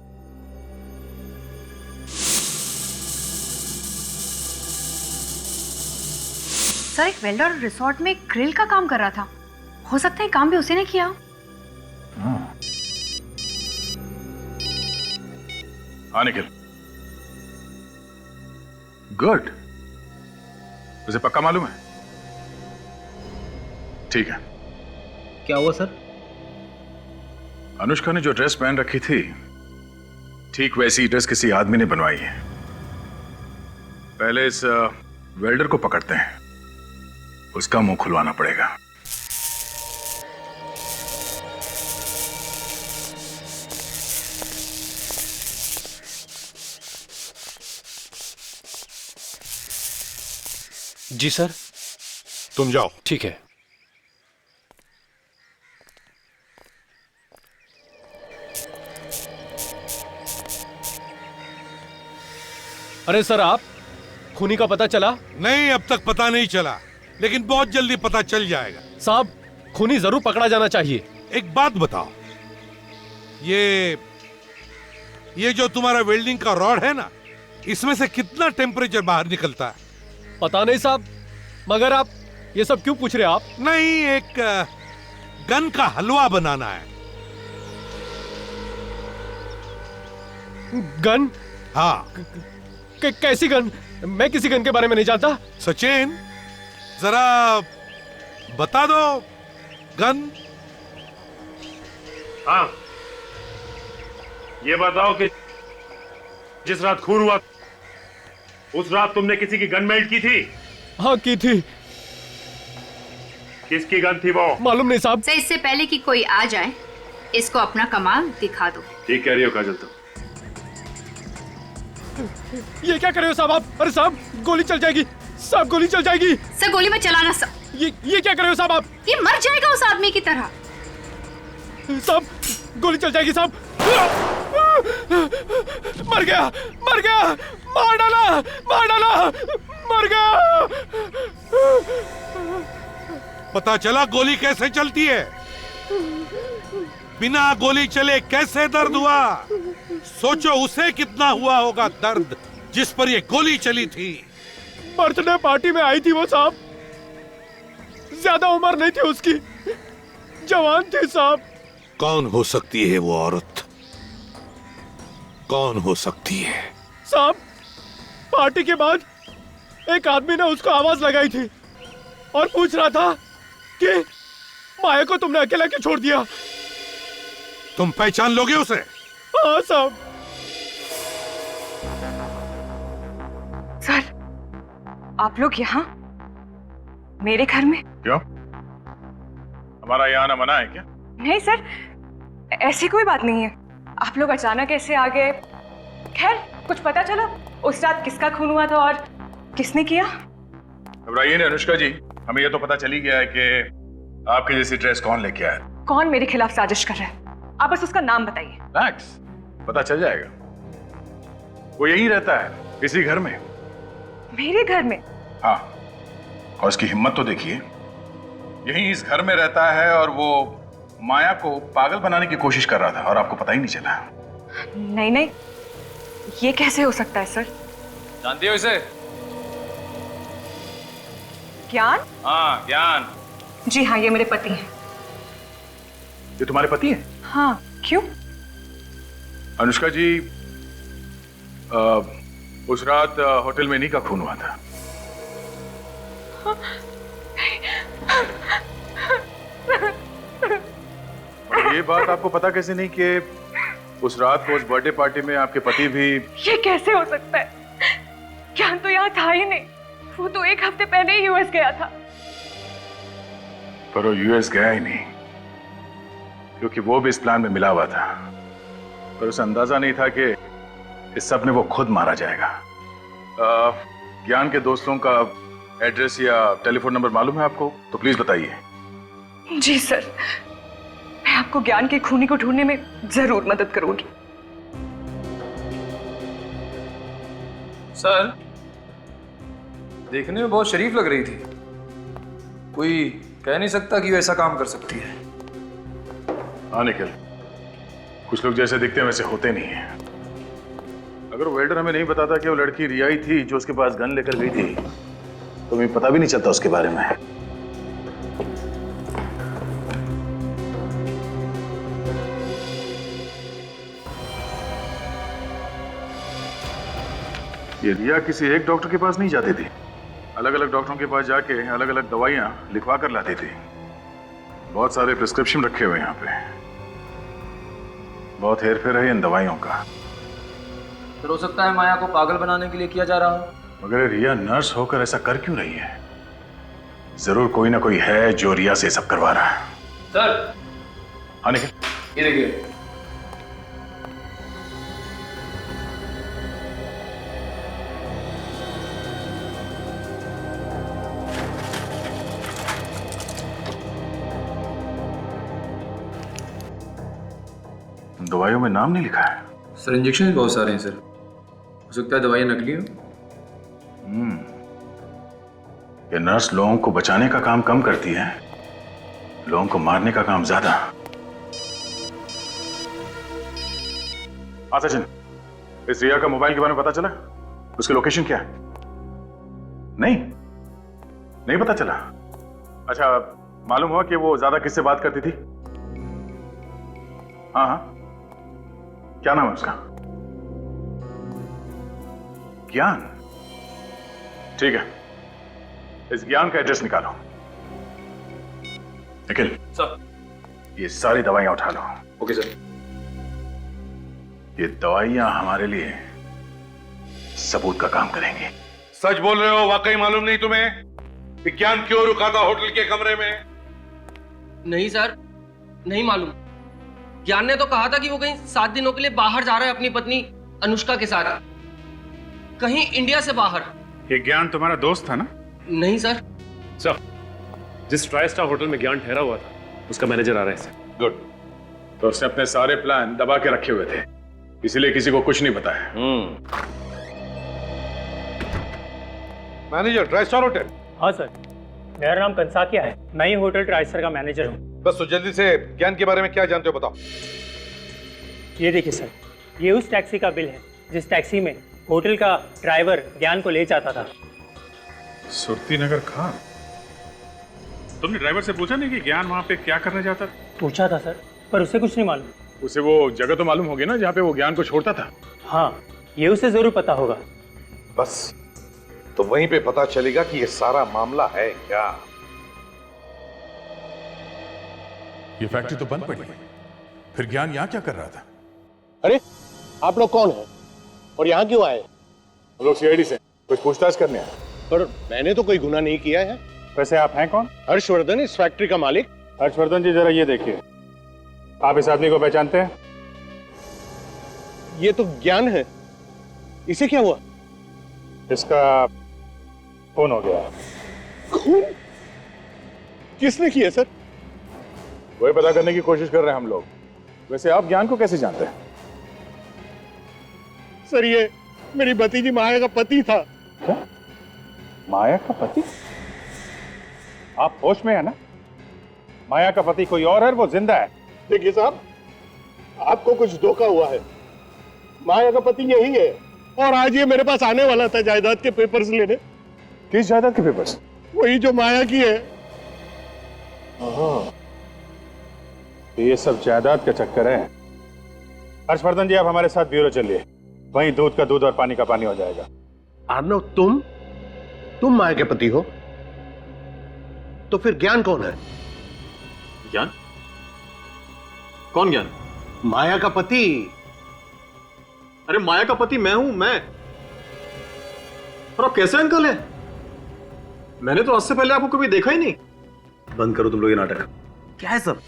सर, एक वेल्डर रिसोर्ट में ग्रिल का काम कर रहा था, हो सकता है काम भी उसी ने किया। हाँ निखिल, गुड। उसे पक्का मालूम है? ठीक है। क्या हुआ सर? अनुष्का ने जो ड्रेस पहन रखी थी, ठीक वैसी ड्रेस किसी आदमी ने बनवाई है। पहले इस वेल्डर को पकड़ते हैं, उसका मुंह खुलवाना पड़ेगा। जी सर। तुम जाओ। ठीक है। अरे सर, आप खूनी का पता चला? नहीं, अब तक पता नहीं चला, लेकिन बहुत जल्दी पता चल जाएगा। साहब, खूनी जरूर पकड़ा जाना चाहिए। एक बात बताओ, ये जो तुम्हारा वेल्डिंग का रॉड है ना, इसमें से कितना टेम्परेचर बाहर निकलता है? पता नहीं साहब, मगर आप ये सब क्यों पूछ रहे हैं? आप नहीं, एक गन का हलवा बनाना है। गन? हाँ। कैसी गन? मैं किसी गन के बारे में नहीं जानता। सचिन, जरा बता दो, गन। हाँ, ये बताओ कि जिस रात खून हुआ उस रात तुमने किसी की गन मेल्ट की थी? हाँ, की थी। किसकी गन थी वो? मालूम नहीं साहब। सर, इससे पहले कि कोई आ जाए, इसको अपना कमाल दिखा दो। ठीक कह रही हो काजल तुम। ये क्या कर रहे हो साहब आप? अरे साहब, गोली चल जाएगी साहब, गोली चल जाएगी। सर, गोली में चलाना सर। ये क्या कर रहे हो साहब आप? ये मर जाएगा उस आदमी की तरह। साहब, गोली चल जाएगी साहब। मर गया, मर गया, मार डाला, मार डाला, मर गया। पता चला गोली कैसे चलती है? बिना गोली चले कैसे दर्द हुआ? सोचो उसे कितना हुआ होगा दर्द जिस पर ये गोली चली थी। बर्थडे पार्टी में आई थी वो साहब, ज्यादा उम्र नहीं थी उसकी, जवान थी साहब। कौन हो सकती है वो औरत? कौन हो सकती है? साहब, पार्टी के बाद एक आदमी ने उसको आवाज लगाई थी और पूछ रहा था कि माया को तुमने अकेला क्यों छोड़ दिया? तुम पहचान लोगे उसे? हाँ साहब। सर, आप लोग यहाँ मेरे घर में? क्यों? हमारा यहाँ आना मना है क्या? नहीं सर, ऐसी कोई बात नहीं है। आप लोग अचानक ऐसे आ गए। खैर, कुछ पता चला उस रात किसका खून हुआ था और किसने किया? घबराइए नहीं अनुष्का जी, हमें यह तो पता चली गया है कि आपके जैसी ड्रेस कौन लेके आया। कौन मेरे खिलाफ साजिश कर रहा है? आप बस उसका नाम बताइए। मैक्स, पता चल जाएगा। वो यहीं रहता है, इसी घर में। मेरे घर में? हाँ, और उसकी हिम्मत तो देखिए, यहीं इस घर में रहता है और वो माया को पागल बनाने की कोशिश कर रहा था और आपको पता ही नहीं चला। नहीं नहीं, ये कैसे हो सकता है सर? जानती हो इसे? ज्ञान? हाँ, ज्ञान। जी हाँ, ये मेरे पति हैं। ये तुम्हारे पति हैं? हाँ, क्यों? अनुष्का जी, उस रात होटल में इन्हीं का खून हुआ था। और ये बात आपको पता कैसे नहीं कि उस रात को उस बर्थडे पार्टी में आपके पति भी? ये कैसे हो सकता है? ज्ञान तो यहाँ था ही नहीं, वो तो एक हफ्ते पहले ही यूएस गया था। पर वो यूएस गया ही नहीं, क्योंकि वो भी इस प्लान में मिला हुआ था, पर उसे अंदाजा नहीं था कि इस सब में वो खुद मारा जाएगा। ज्ञान के दोस्तों का एड्रेस या टेलीफोन नंबर मालूम है आपको? तो प्लीज बताइए। जी सर, मैं आपको ज्ञान के खूनी को ढूंढने में जरूर मदद करूंगी। सर, देखने में बहुत शरीफ लग रही थी। कोई कह नहीं सकता कि वो ऐसा काम कर सकती है। हाँ निखिल, कुछ लोग जैसे दिखते हैं वैसे होते नहीं हैं। अगर वेल्डर हमें नहीं बताता कि वो लड़की रिया ही थी जो उसके पास गन लेकर गई थी, तो हमें पता भी नहीं चलता उसके बारे में। ये रिया किसी एक डॉक्टर के पास नहीं जाती थी, अलग अलग डॉक्टरों के पास जाके अलग अलग दवाइयां लिखवा कर लाती थी। बहुत सारे प्रिस्क्रिप्शन रखे हुए यहाँ पे, बहुत हेरफेर है इन दवाइयों का। फिर हो सकता है माया को पागल बनाने के लिए किया जा रहा हो। मगर रिया नर्स होकर ऐसा कर क्यों रही है? जरूर कोई ना कोई है जो रिया से सब करवा रहा है। सर, हाँ निखिल, ये देखिए। दवाइयों में नाम नहीं लिखा है। सर, इंजेक्शन भी बहुत सारे हैं सर, हो सकता है दवाइयां नकली हो। ये नर्स लोगों को बचाने का काम कम करती है, लोगों को मारने का काम ज्यादा। हाँ सचिन, इस रिया का मोबाइल के बारे में पता चला? उसकी लोकेशन क्या है? नहीं पता चला। अच्छा, मालूम हुआ कि वो ज्यादा किससे बात करती थी? हाँ, क्या नाम है उसका? ज्ञान। ठीक है, इस ज्ञान का एड्रेस निकालो। निखिल सर, ये सारी दवाइयां उठा लो। Okay sir. ये दवाइयां हमारे लिए सबूत का काम करेंगी। सच बोल रहे हो? वाकई मालूम नहीं तुम्हें विज्ञान क्यों रुका था होटल के कमरे में? नहीं सर, नहीं मालूम। ज्ञान ने तो कहा था कि वो कहीं 7 दिनों के लिए बाहर जा रहा है अपनी पत्नी अनुष्का के साथ, कहीं इंडिया से बाहर। ये ज्ञान तुम्हारा दोस्त था ना? नहीं सर। सर, जिस ट्राई स्टार होटल में ज्ञान ठहरा हुआ था उसका मैनेजर आ रहा है सर। गुड। तो उसने अपने सारे प्लान दबा के रखे हुए थे, इसीलिए किसी को कुछ नहीं बताया। Manager, try star hotel? हाँ सर, मेरा नाम कंसाकिया है, मैं ही होटल ट्राइस्टर का मैनेजर हूँ। बस तो जल्दी से ज्ञान के बारे में क्या जानते हो बताओ। ये देखिए सर, ये उस टैक्सी का बिल है जिस टैक्सी में होटल का ड्राइवर ज्ञान को ले जाता था। सुरती नगर खान? तुमने ड्राइवर से पूछा नहीं कि ज्ञान वहां पे क्या करने जाता था? पूछा था सर, पर उसे कुछ नहीं मालूम। उसे वो जगह तो मालूम होगी ना जहाँ पे वो ज्ञान को छोड़ता था? हाँ, ये उसे जरूर पता होगा। बस तो वहीं पे पता चलेगा कि ये सारा मामला है क्या। ये फैक्ट्री तो बंद पड़ी, फिर ज्ञान यहाँ क्या कर रहा था? अरे आप लोग कौन हैं और यहाँ क्यों आए? हम लोग सीआईडी से कुछ पूछताछ करने आए। पर मैंने तो कोई गुनाह नहीं किया है। वैसे आप हैं कौन? हर्षवर्धन, इस फैक्ट्री का मालिक। हर्षवर्धन जी, जरा ये देखिए, आप इस आदमी को पहचानते हैं? ये तो ज्ञान है, इसे क्या हुआ? इसका खून हो गया। खून? किसने किया सर? वही पता करने की कोशिश कर रहे हैं हम लोग। वैसे आप ज्ञान को कैसे जानते हैं? सर, ये मेरी भतीजी माया का पति था। क्या? माया का पति? आप होश में है ना? माया का पति कोई और है, वो जिंदा है। देखिए साहब, आपको कुछ धोखा हुआ है। माया का पति यही है और आज ये मेरे पास आने वाला था जायदाद के पेपर्स लेने। किस जायदाद के पेपर्स? वही जो माया की है। ये सब जायदाद का चक्कर है। हर्षवर्धन जी, आप हमारे साथ ब्यूरो चलिए, वहीं दूध का दूध और पानी का पानी हो जाएगा। आर्नव, तुम माया के पति हो? तो फिर ज्ञान कौन है? ज्ञान? कौन ज्ञान? माया का पति। अरे माया का पति मैं हूं, मैं। और आप कैसे अंकल है? मैंने तो आज से पहले आपको कभी देखा ही नहीं। बंद करो तुम लोग ये नाटक। क्या है सब?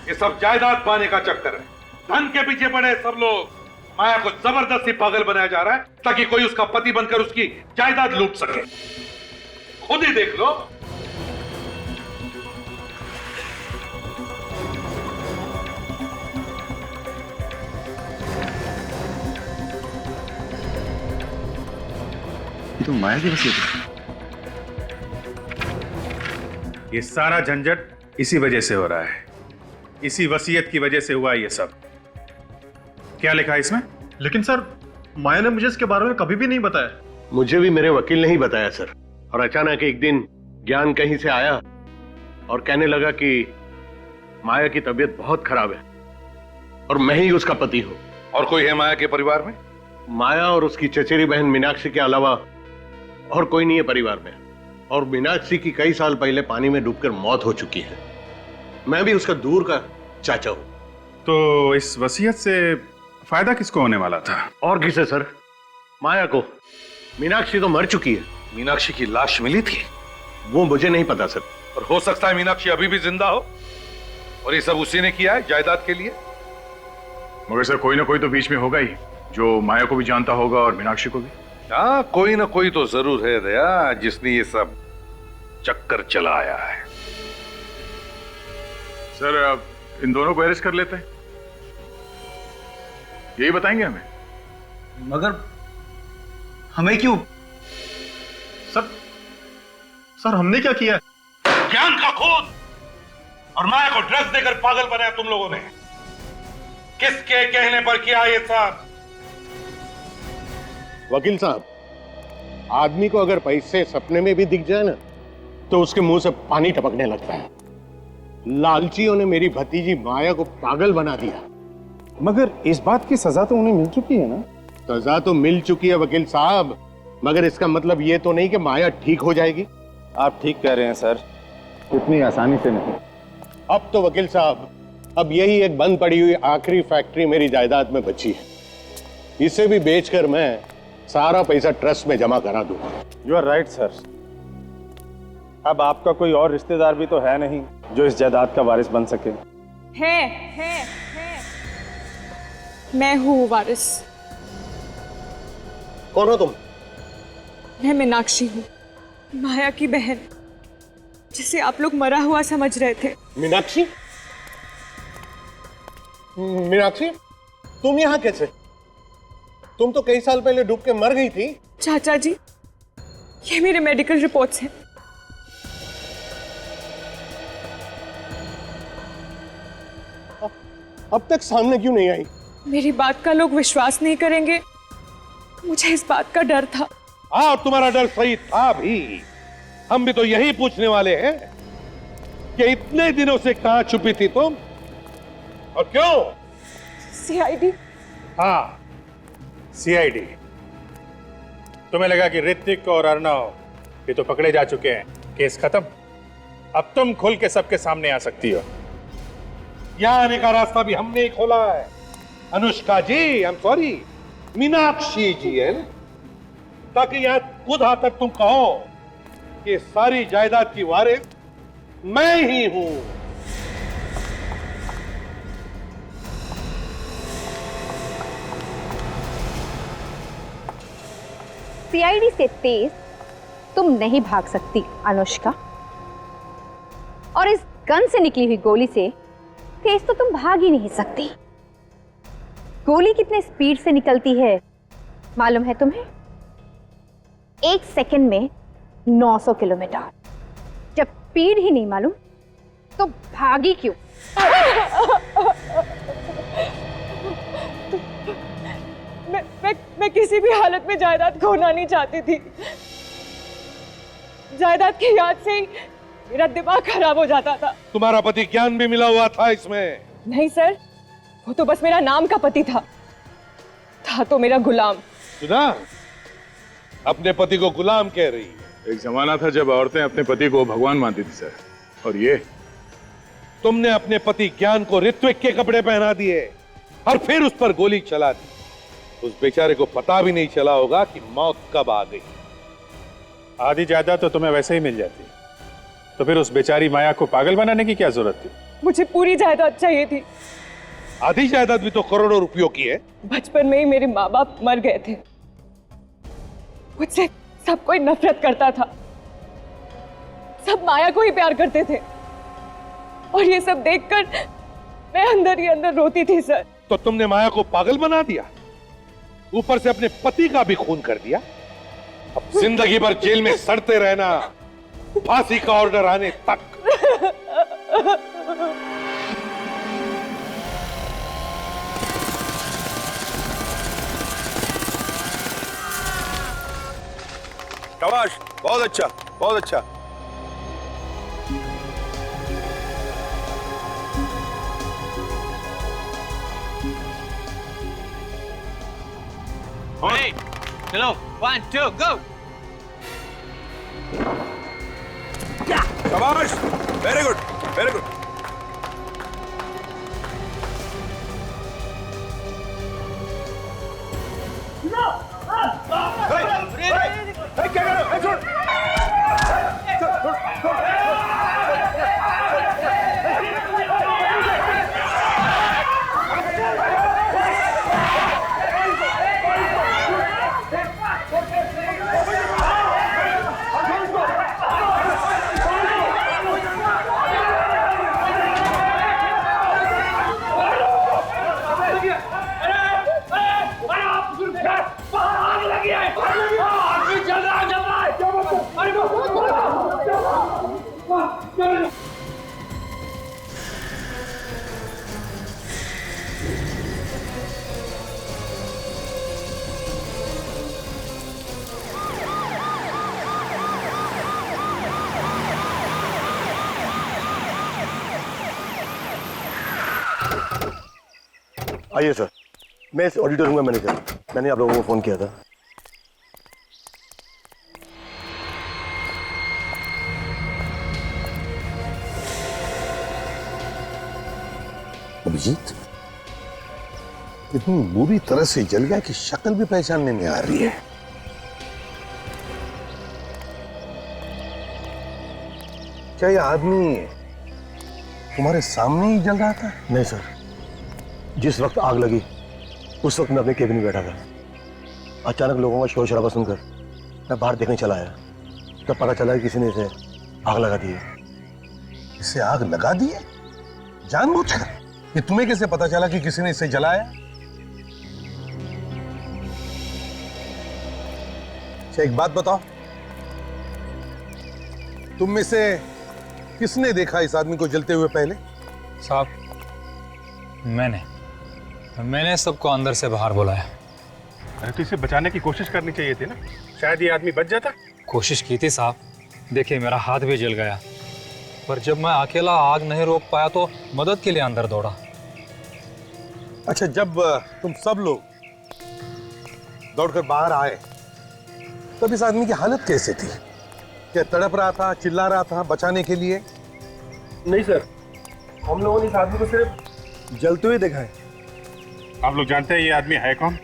ये सब जायदाद पाने का चक्कर है। धन के पीछे पड़े सब लोग। माया को जबरदस्ती पागल बनाया जा रहा है ताकि कोई उसका पति बनकर उसकी जायदाद लूट सके। खुद ही देख लो। ये तो माया की वसीयत है। ये सारा झंझट इसी वजह से हो रहा है, इसी वसीयत की वजह से हुआ ये सब। क्या लिखा है इसमें? लेकिन सर, माया ने मुझे इसके बारे में कभी भी नहीं बताया। मुझे भी मेरे वकील ने ही बताया सर। और अचानक एक दिन ज्ञान कहीं से आया और कहने लगा कि माया की तबीयत बहुत खराब है और मैं ही उसका पति हूं। और कोई है माया के परिवार में? माया और उसकी चचेरी बहन मीनाक्षी के अलावा और कोई नहीं है परिवार में। और मीनाक्षी की कई साल पहले पानी में डूबकर मौत हो चुकी है। मैं भी उसका दूर का चाचा हूं। तो इस वसीयत से फायदा किसको होने वाला था? और किसे सर? माया को। मीनाक्षी तो मर चुकी है। मीनाक्षी की लाश मिली थी? वो मुझे नहीं पता सर। और हो सकता है मीनाक्षी अभी भी जिंदा हो और ये सब उसी ने किया है जायदाद के लिए। मगर सर, कोई ना कोई तो बीच में होगा ही जो माया को भी जानता होगा और मीनाक्षी को भी। हाँ, कोई ना कोई तो जरूर है दया, जिसने ये सब चक्कर चलाया है। सर, अब इन दोनों को अरेस्ट कर लेते हैं, यही बताएंगे हमें। मगर हमें क्यों? सर, हमने क्या किया? ज्ञान का खून और माया को ड्रग्स देकर पागल बनाया तुम लोगों ने। किसके कहने पर किया ये सब? वकील साहब, आदमी को अगर पैसे सपने में भी दिख जाए ना तो उसके मुंह से पानी टपकने लगता है। लालचियों ने मेरी भतीजी माया को पागल बना दिया। मगर इस बात की सजा तो उन्हें मिल चुकी है ना? सजा तो मिल चुकी है वकील साहब, मगर इसका मतलब ये तो नहीं कि माया ठीक हो जाएगी। आप ठीक कह रहे हैं सर, इतनी आसानी से नहीं। अब तो वकील साहब, अब यही एक बंद पड़ी हुई आखिरी फैक्ट्री मेरी जायदाद में बची है। इसे भी बेचकर मैं सारा पैसा ट्रस्ट में जमा करा दूंगा। You are right sir. अब आपका कोई और रिश्तेदार भी तो है नहीं जो इस जायदाद का वारिस बन सके। है। मैं हूँ वारिस। कौन हो तुम? मैं मीनाक्षी हूँ, माया की बहन, जिसे आप लोग मरा हुआ समझ रहे थे। मीनाक्षी? मीनाक्षी, तुम यहाँ कैसे? तुम तो कई साल पहले डूब के मर गई थी। चाचा जी, ये मेरे मेडिकल रिपोर्ट्स हैं। अब तक सामने क्यों नहीं आई? मेरी बात का लोग विश्वास नहीं करेंगे, मुझे इस बात का डर था। हाँ, तुम्हारा डर सही था भी। हम भी तो यही पूछने वाले हैं कि इतने दिनों से कहां छुपी थी तुम और क्यों? सीआईडी। हाँ, सीआईडी। तुम्हें लगा कि ऋतिक और अर्णव ये तो पकड़े जा चुके हैं, केस खत्म, अब तुम खुल के सबके सामने आ सकती हो। यहाँ आने का रास्ता भी हमने ही खोला है। अनुष्का जी, आई एम सॉरी, मीनाक्षी जी है, ताकि यहाँ खुद आकर तुम कहो कि सारी जायदाद की वारिस मैं ही हूं। सीआईडी से तेज तुम नहीं भाग सकती अनुष्का, और इस गन से निकली हुई गोली से तेज तो तुम भाग ही नहीं सकती। गोली कितने स्पीड से निकलती है मालूम है तुम्हें? 1 सेकंड में 900 किलोमीटर। जब स्पीड ही नहीं मालूम तो भागी क्यों? मैं किसी भी हालत में जायदाद खोना नहीं चाहती थी। जायदाद की याद से ही मेरा दिमाग खराब हो जाता था। तुम्हारा पति ज्ञान भी मिला हुआ था इसमें? नहीं सर, वो तो बस मेरा नाम का पति था तो मेरा गुलाम। सुना, अपने पति को गुलाम कह रही है। एक जमाना था जब औरतें अपने पति को भगवान मानती थी सर, और ये तुमने अपने पति ज्ञान को ऋत्विक के कपड़े पहना दिए और फिर उस पर गोली चला दी। उस बेचारे को पता भी नहीं चला होगा कि मौत कब आ गई। आधी जायदाद तो तुम्हें वैसे ही मिल जाती, तो फिर उस बेचारी माया को पागल बनाने की क्या जरूरत थी? मुझे पूरी जायदाद चाहिए थी। आधी जायदाद भी तो करोड़ों रुपयों की है। बचपन में ही मेरे माँ बाप मर गए थे, मुझसे सब कोई नफरत करता था, सब माया को ही प्यार करते थे, और ये सब देखकर मैं अंदर ही अंदर रोती थी सर। तो तुमने माया को पागल बना दिया, ऊपर से अपने पति का भी खून कर दिया। अब जिंदगी भर जेल में सड़ते रहना, फांसी का ऑर्डर आने तक। शाबाश, बहुत अच्छा, बहुत अच्छा। चलो 1 2 गो। शाबाश, वेरी गुड, वेरी गुड। क्या कर रहे हो? आइए सर, मैं इस ऑडिटोरियम का मैनेजर, मैंने आप लोगों को फोन किया था। अभिजीत इतनी बुरी तरह से जल गया कि शक्ल भी पहचानने में आ रही है। क्या यह आदमी तुम्हारे सामने ही जल रहा था? नहीं सर, जिस वक्त आग लगी उस वक्त मैं अपने केबिन में बैठा था। अचानक लोगों का शोर शराबा सुनकर मैं बाहर देखने चला आया, तब पता चला कि किसी ने इसे आग लगा दी है। इसे आग लगा दी है जानबूझकर? ये तुम्हें कैसे पता चला कि किसी ने इसे जलाया? अच्छा एक बात बताओ, तुम में से किसने देखा इस आदमी को जलते हुए पहले? साहब मैंने सबको अंदर से बाहर बुलाया। अरे तो इसे बचाने की कोशिश करनी चाहिए थी ना, शायद ये आदमी बच जाता। कोशिश की थी साहब, देखिए मेरा हाथ भी जल गया, पर जब मैं अकेला आग नहीं रोक पाया तो मदद के लिए अंदर दौड़ा। अच्छा, जब तुम सब लोग दौड़कर बाहर आए तब इस आदमी की हालत कैसे थी? क्या तड़प रहा था, चिल्ला रहा था बचाने के लिए? नहीं सर, हम लोगों ने इस आदमी को सिर्फ जलते हुए देखा है। आप लोग जानते हैं ये आदमी है कौन?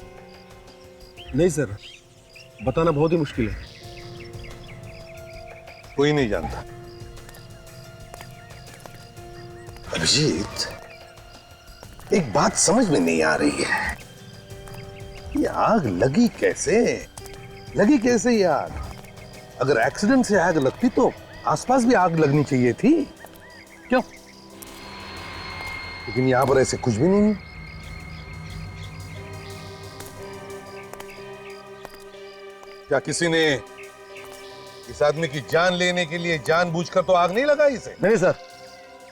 नहीं सर, बताना बहुत ही मुश्किल है। कोई नहीं जानता। अभिजीत, एक बात समझ में नहीं आ रही है, ये आग लगी कैसे? ये आग? अगर एक्सीडेंट से आग लगती तो आसपास भी आग लगनी चाहिए थी, क्यों? लेकिन यहां पर ऐसे कुछ भी नहीं है। क्या किसी ने इस आदमी की जान लेने के लिए जानबूझकर तो आग नहीं लगाई इसे? नहीं सर,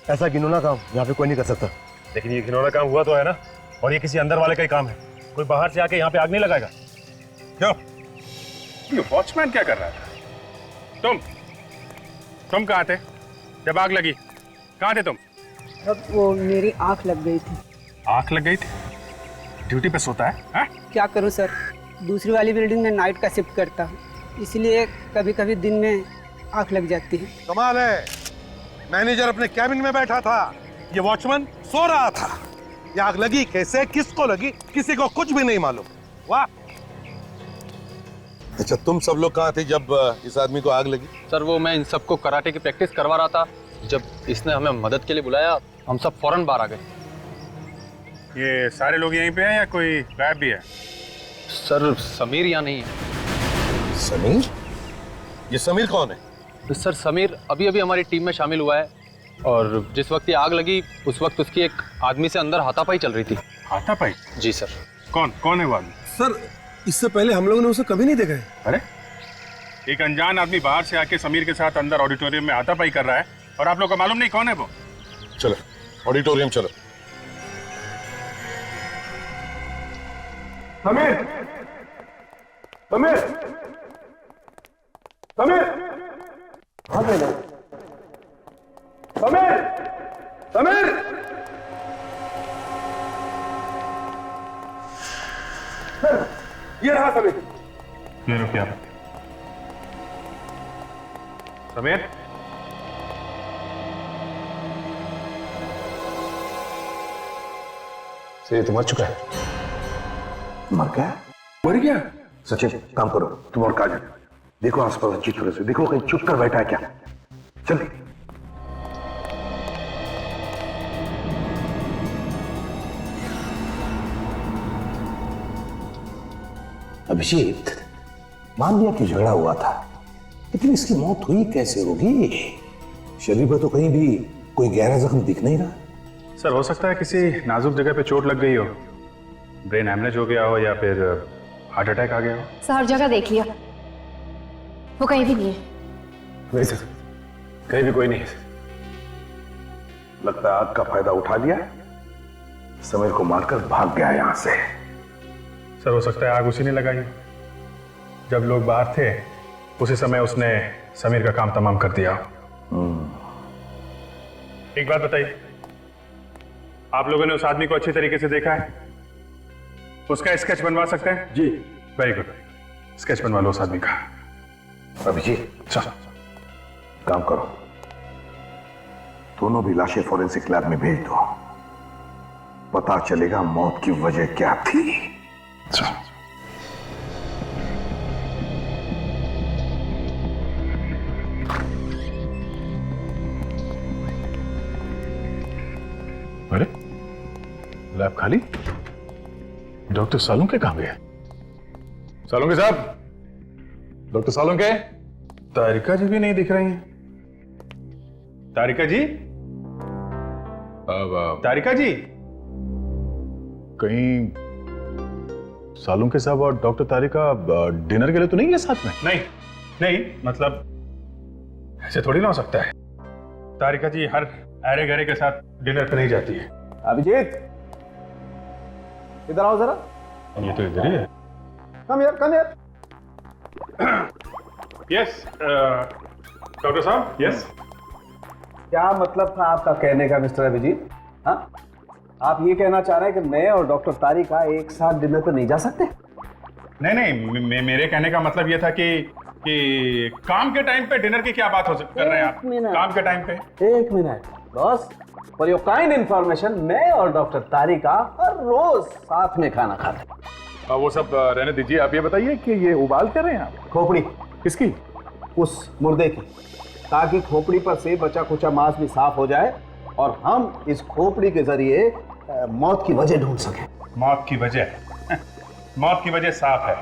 ऐसा घिनौना काम यहाँ पे कोई नहीं कर सकता। लेकिन ये घिनौना काम हुआ तो है ना, और ये किसी अंदर वाले का ही काम है। कोई बाहर से आके यहाँ पे आग नहीं लगाएगा। क्यों? ये वॉचमैन क्या कर रहा था? तुम कहाँ थे जब आग लगी? कहाँ थे तुम? अब वो मेरी आंख लग गई थी। आंख लग गई थी? ड्यूटी पे सोता है हा? क्या करूं सर, दूसरी वाली बिल्डिंग में नाइट का शिफ्ट करता हूँ, इसलिए कभी कभी दिन में आंख लग जाती है। कमाल है, मैनेजर अपने कैबिन में बैठा था, ये वॉचमैन सो रहा था। ये आग लगी कैसे, किसको लगी, किसी को कुछ भी नहीं मालूम। वाह। अच्छा, तुम सब लोग कहाँ थे जब इस आदमी को आग लगी? सर वो मैं इन सबको कराटे की प्रैक्टिस करवा रहा था, जब इसने हमें मदद के लिए बुलाया हम सब फौरन बाहर आ गए। ये सारे लोग यहीं पे हैं या कोई गायब भी है? सर समीर यहाँ नहीं है। समीर? ये समीर कौन है? सर समीर अभी अभी हमारी टीम में शामिल हुआ है, और जिस वक्त ये आग लगी उस वक्त उसकी एक आदमी से अंदर हाथापाई चल रही थी। हाथापाई? जी सर। कौन है वो आदमी? सर इससे पहले हम लोगों ने उसे कभी नहीं देखा है। अरे एक अनजान आदमी बाहर से आके समीर के साथ अंदर ऑडिटोरियम में हाथापाई कर रहा है और आप लोग को मालूम नहीं कौन है वो। चलो ऑडिटोरियम चलो। समीर, समीर, समीर, समीर, समीर, ये रहा समीर। ये रुकिए आप। समीर, से तो मर चुका है। मर गया? मर गया? सचिन काम करो, तुम और काजल देखो आसपास अच्छी तरह से देखो, कहीं छुप कर बैठा है क्या। चल अभिजीत, मान लिया कि झगड़ा हुआ था, लेकिन इसकी मौत हुई कैसे होगी? शरीर पर तो कहीं भी कोई गहरा जख्म दिख नहीं रहा। सर हो सकता है किसी नाजुक जगह पे चोट लग गई हो, ब्रेन हैमरेज हो गया हो या फिर हार्ट अटैक आ गया हो। सर हर जगह देख लिया, वो कहीं भी नहीं है। नहीं सर, कहीं भी कोई नहीं है। लगता है आग का फायदा उठा लिया, समीर को मारकर भाग गया यहां से। सर हो सकता है आग उसी ने लगाई, जब लोग बाहर थे उसी समय उसने समीर का काम तमाम कर दिया। एक बात बताइए, आप लोगों ने उस आदमी को अच्छी तरीके से देखा है? उसका स्केच बनवा सकते हैं? जी। वेरी गुड, स्केच बनवा लो उस आदमी का। अभिजीत चलो काम करो, दोनों भी लाशें फॉरेंसिक लैब में भेज दो, पता चलेगा मौत की वजह क्या थी। अरे लैब खाली, डॉक्टर सालुंके कहां गए? सालुंके साहब, डॉक्टर सालुंके। तारिका जी भी नहीं दिख रही हैं। तारिका जी, तारिका जी, कहीं सालुंके साहब और डॉक्टर तारिका डिनर के लिए तो नहीं है साथ में? नहीं नहीं, मतलब ऐसे थोड़ी ना हो सकता है। तारिका जी हर अरे गहरे के साथ डिनर पे नहीं जाती है। अभिजीत इधर आओ जरा। ये तो इधर ही है। कम यार, कम यार। यस डॉक्टर साहब। यस, क्या मतलब था आपका कहने का मिस्टर अभिजीत? हाँ, आप ये कहना चाह रहे हैं कि मैं और डॉक्टर तारिका एक साथ डिनर पर नहीं जा सकते? नहीं नहीं, मेरे कहने का मतलब ये था कि काम के टाइम पे डिनर की क्या बात कर रहे हैं आप? काम के टाइम पे। एक minute boss, for your kind information, मैं और डॉक्टर तारिका हर रोज साथ में खाना खाते हैं। वो सब रहने दीजिए, आप ये बताइए कि ये उबाल कर रहे हैं आप? खोपड़ी। किसकी? उस मुर्दे की, ताकि खोपड़ी पर से बचा कुचा मांस भी साफ हो जाए और हम इस खोपड़ी के जरिए मौत की वजह ढूंढ सकें। मौत की वजह? मौत की वजह साफ है,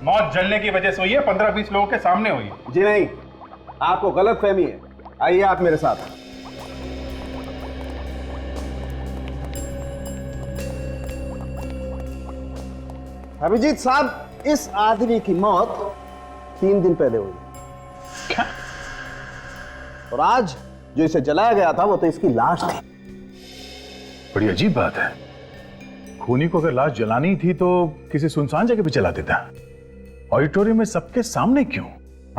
मौत जलने की वजह से हुई है, 15-20 लोगों के सामने हुई है। जी नहीं, आपको गलत फहमी है। आइए आप मेरे साथ। अभिजीत साहब, इस आदमी की मौत 3 दिन पहले हुई। क्या? और आज जो इसे जलाया गया था वो तो इसकी लाश थी। बड़ी अजीब बात है, खूनी को अगर लाश जलानी थी तो किसी सुनसान जगह पे जला देता, ऑडिटोरियम में सबके सामने क्यों?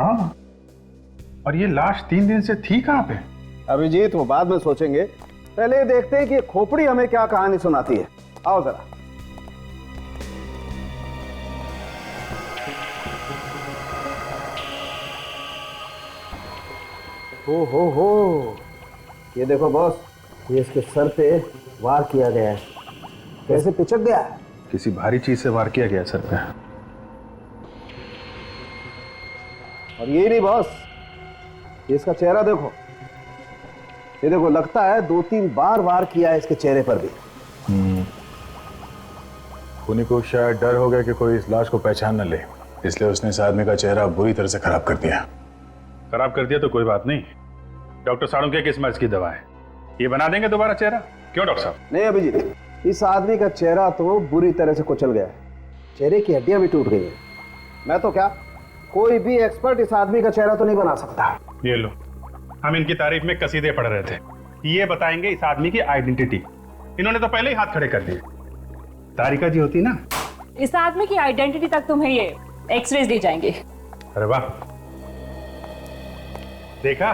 हाँ, और ये लाश 3 दिन से थी कहां पे? अभिजीत वो बाद में सोचेंगे, पहले देखते हैं कि खोपड़ी हमें क्या कहानी सुनाती है। आओ जरा। हो, ये देखो बॉस, ये इसके सर पे वार किया गया है। कैसे पिचक गया? किसी भारी चीज से वार किया गया सर पे। और ये नहीं बॉस, ये इसका चेहरा देखो, ये देखो, लगता है 2-3 बार वार किया है इसके चेहरे पर भी। खूनी को शायद डर हो गया कि कोई इस लाश को पहचान न ले, इसलिए उसने इस आदमी का चेहरा बुरी तरह से खराब कर दिया। खराब कर दिया तो कोई बात नहीं, डॉक्टर सालुंके किस मर्ज की दवा है, ये बना देंगे दोबारा चेहरा। क्यों डॉक्टर साहब? नहीं अभिजीत, इस आदमी का चेहरा तो बुरी तरह से कुचल गया है, चेहरे की हड्डियां भी टूट गई हैं। मैं तो क्या, कोई भी एक्सपर्ट इस आदमी का चेहरा तो नहीं बना सकता। ये लो, हम इनकी तारीफ में कसीदे पढ़ रहे थे। ये बताएंगे इस आदमी की आइडेंटिटी। इन्होंने तो पहले ही हाथ खड़े कर दिए। तारिका जी होती ना। इस आदमी की आइडेंटिटी तक तुम्हें ये एक्सरेज दी जाएंगे। अरे वाह, देखा,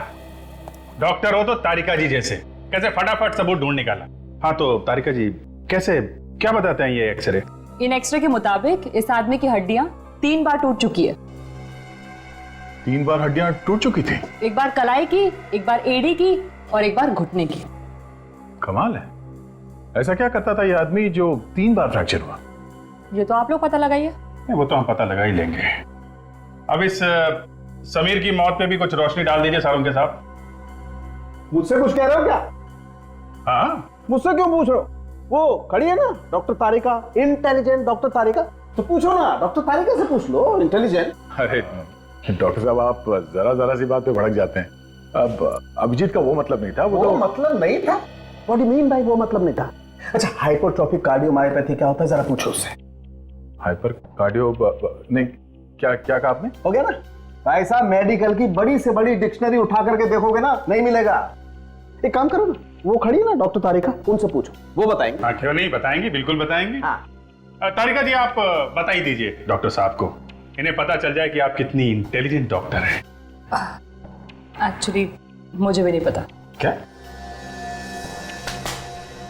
डॉक्टर हो तो तारिका जी जैसे, कैसे फटाफट सबूत ढूंढ निकाला। हाँ तो तारिका जी कैसे, क्या बताते हैं ये एक्सरे? इन एक्सरे के मुताबिक इस आदमी की हड्डियां 3 बार टूट चुकी है। 3 बार हड्डियां टूट चुकी थी? एक बार कलाई की, एक बार एड़ी की और एक बार घुटने की। कमाल है, ऐसा क्या करता था ये आदमी जो 3 बार फ्रैक्चर हुआ? ये तो आप लोग पता लगाइए। वो तो हम पता लगा ही लेंगे। अब इस समीर की मौत पे भी कुछ रोशनी डाल दीजिए सारुण के साथ। मुझसे कुछ कह रहे हो क्या? हाँ, मुझसे क्यों पूछ रहे हो? वो खड़ी है ना डॉक्टर तारिका, इंटेलिजेंट डॉक्टर तारिका, तो पूछो ना, डॉक्टर तारिका से पूछ लो, इंटेलिजेंट। अरे डॉक्टर साहब, आप जरा सी बात पे भड़क जाते हैं। अब अभिजीत का वो मतलब नहीं था। वो तो मतलब नहीं था? What do you mean by वो मतलब नहीं था? अच्छा, हाइपोट्रोफिक कार्डियोमायोपैथी क्या होता है, जरा पूछो उससे। हाइपर कार्डियो नहीं, क्या क्या कहा आपने? हो गया ना भाई साहब, मेडिकल की बड़ी से बड़ी डिक्शनरी उठा करके देखोगे ना, नहीं मिलेगा। एक काम करो ना, वो खड़ी है ना डॉक्टर तारिका, उनसे पूछो, वो बताएंगे। हाँ, क्यों नहीं, बताएंगे, बिल्कुल बताएंगे। हाँ। तारिका जी, आप बता ही दीजिए डॉक्टर साहब को, इन्हें पता चल जाए कि आप कितनी इंटेलिजेंट डॉक्टर हैं। एक्चुअली मुझे भी नहीं पता। क्या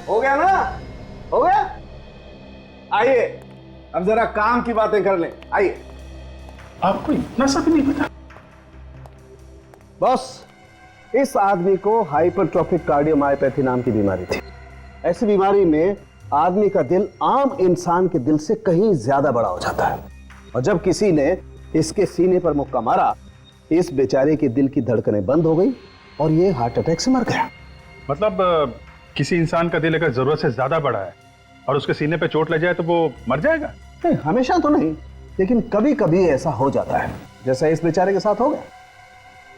हो गया ना? हो गया? आइए अब जरा काम की बातें कर लें, आइए। आपको इतना सा भी नहीं पता? बॉस, इस आदमी को हाइपरट्रोफिक कार्डियोमायोपैथी नाम की बीमारी थी। ऐसी बीमारी में आदमी का दिल आम इंसान के दिल से कहीं ज्यादा बड़ा हो जाता है, और जब किसी ने इसके सीने पर मुक्का मारा, इस बेचारे के दिल की धड़कनें बंद हो गई और ये हार्ट अटैक से मर गया। मतलब किसी इंसान का दिल अगर जरूरत से ज्यादा बड़ा है और उसके सीने पे चोट लग जाए तो वो मर जाएगा? नहीं, हमेशा तो नहीं, लेकिन कभी कभी ऐसा हो जाता है, जैसा इस बेचारे के साथ हो गया।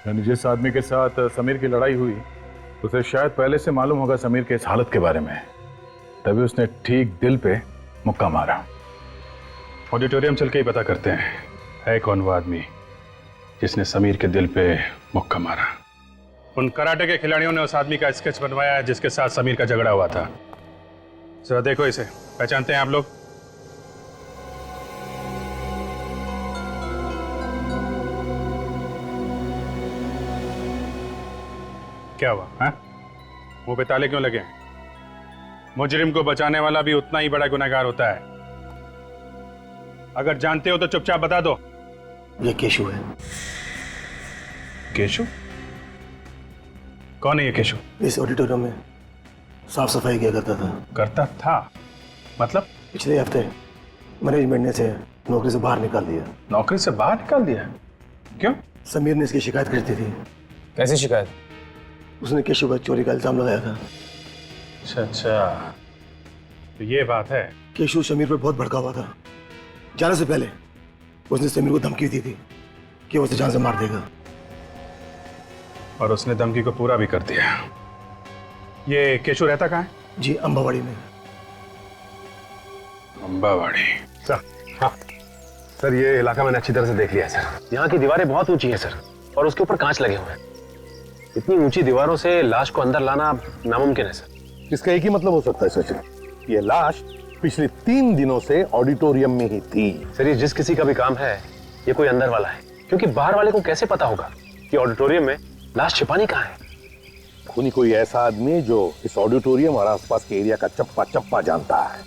यानी जिस आदमी के साथ समीर की लड़ाई हुई, उसे शायद पहले से मालूम होगा समीर के इस हालत के बारे में, तभी उसने ठीक दिल पे मुक्का मारा। ऑडिटोरियम चल के ही पता करते हैं है कौन वो आदमी जिसने समीर के दिल पे मुक्का मारा। उन कराटे के खिलाड़ियों ने उस आदमी का स्केच बनवाया है जिसके साथ समीर का झगड़ा हुआ था। जरा देखो इसे, पहचानते हैं आप लोग? क्या हुआ? हाँ, मुंह पे ताले क्यों लगे हैं? मुजरिम को बचाने वाला भी उतना ही बड़ा गुनहगार होता है। अगर जानते हो तो चुपचाप बता दो। ये केशु है। केशु? कौन है ये केशु? इस ऑडिटोरियम में साफ सफाई किया करता था। करता था मतलब? पिछले हफ्ते मैनेजमेंट ने इसे नौकरी से बाहर निकाल दिया। नौकरी से बाहर निकाल दिया? क्यों? समीर ने इसकी शिकायत कर दी थी। कैसी शिकायत? उसने केशु पर चोरी का इल्जाम लगाया था। अच्छा अच्छा, तो ये बात है। केशु समीर पर बहुत भड़का हुआ था। जाने से पहले उसने समीर को धमकी दी थी कि वो उसे जान से मार देगा, और उसने धमकी को पूरा भी कर दिया। ये केशु रहता कहाँ है? जी, अंबावाड़ी में। अंबावाड़ी? सर, हाँ सर, ये इलाका मैंने अच्छी तरह से देख लिया सर। यहाँ की दीवारें बहुत ऊंची हैं सर, और उसके ऊपर कांच लगे हुए हैं। इतनी ऊंची दीवारों से लाश को अंदर लाना नामुमकिन है सर। इसका एक ही मतलब हो सकता है सचिन, ये लाश पिछले 3 दिनों से ऑडिटोरियम में ही थी। सर, ये जिस किसी का भी काम है, ये कोई अंदर वाला है, क्योंकि बाहर वाले को कैसे पता होगा कि ऑडिटोरियम में लाश छिपानी कहाँ है? खूनी कोई ऐसा आदमी जो इस ऑडिटोरियम और आसपास के एरिया का चप्पा चप्पा जानता है।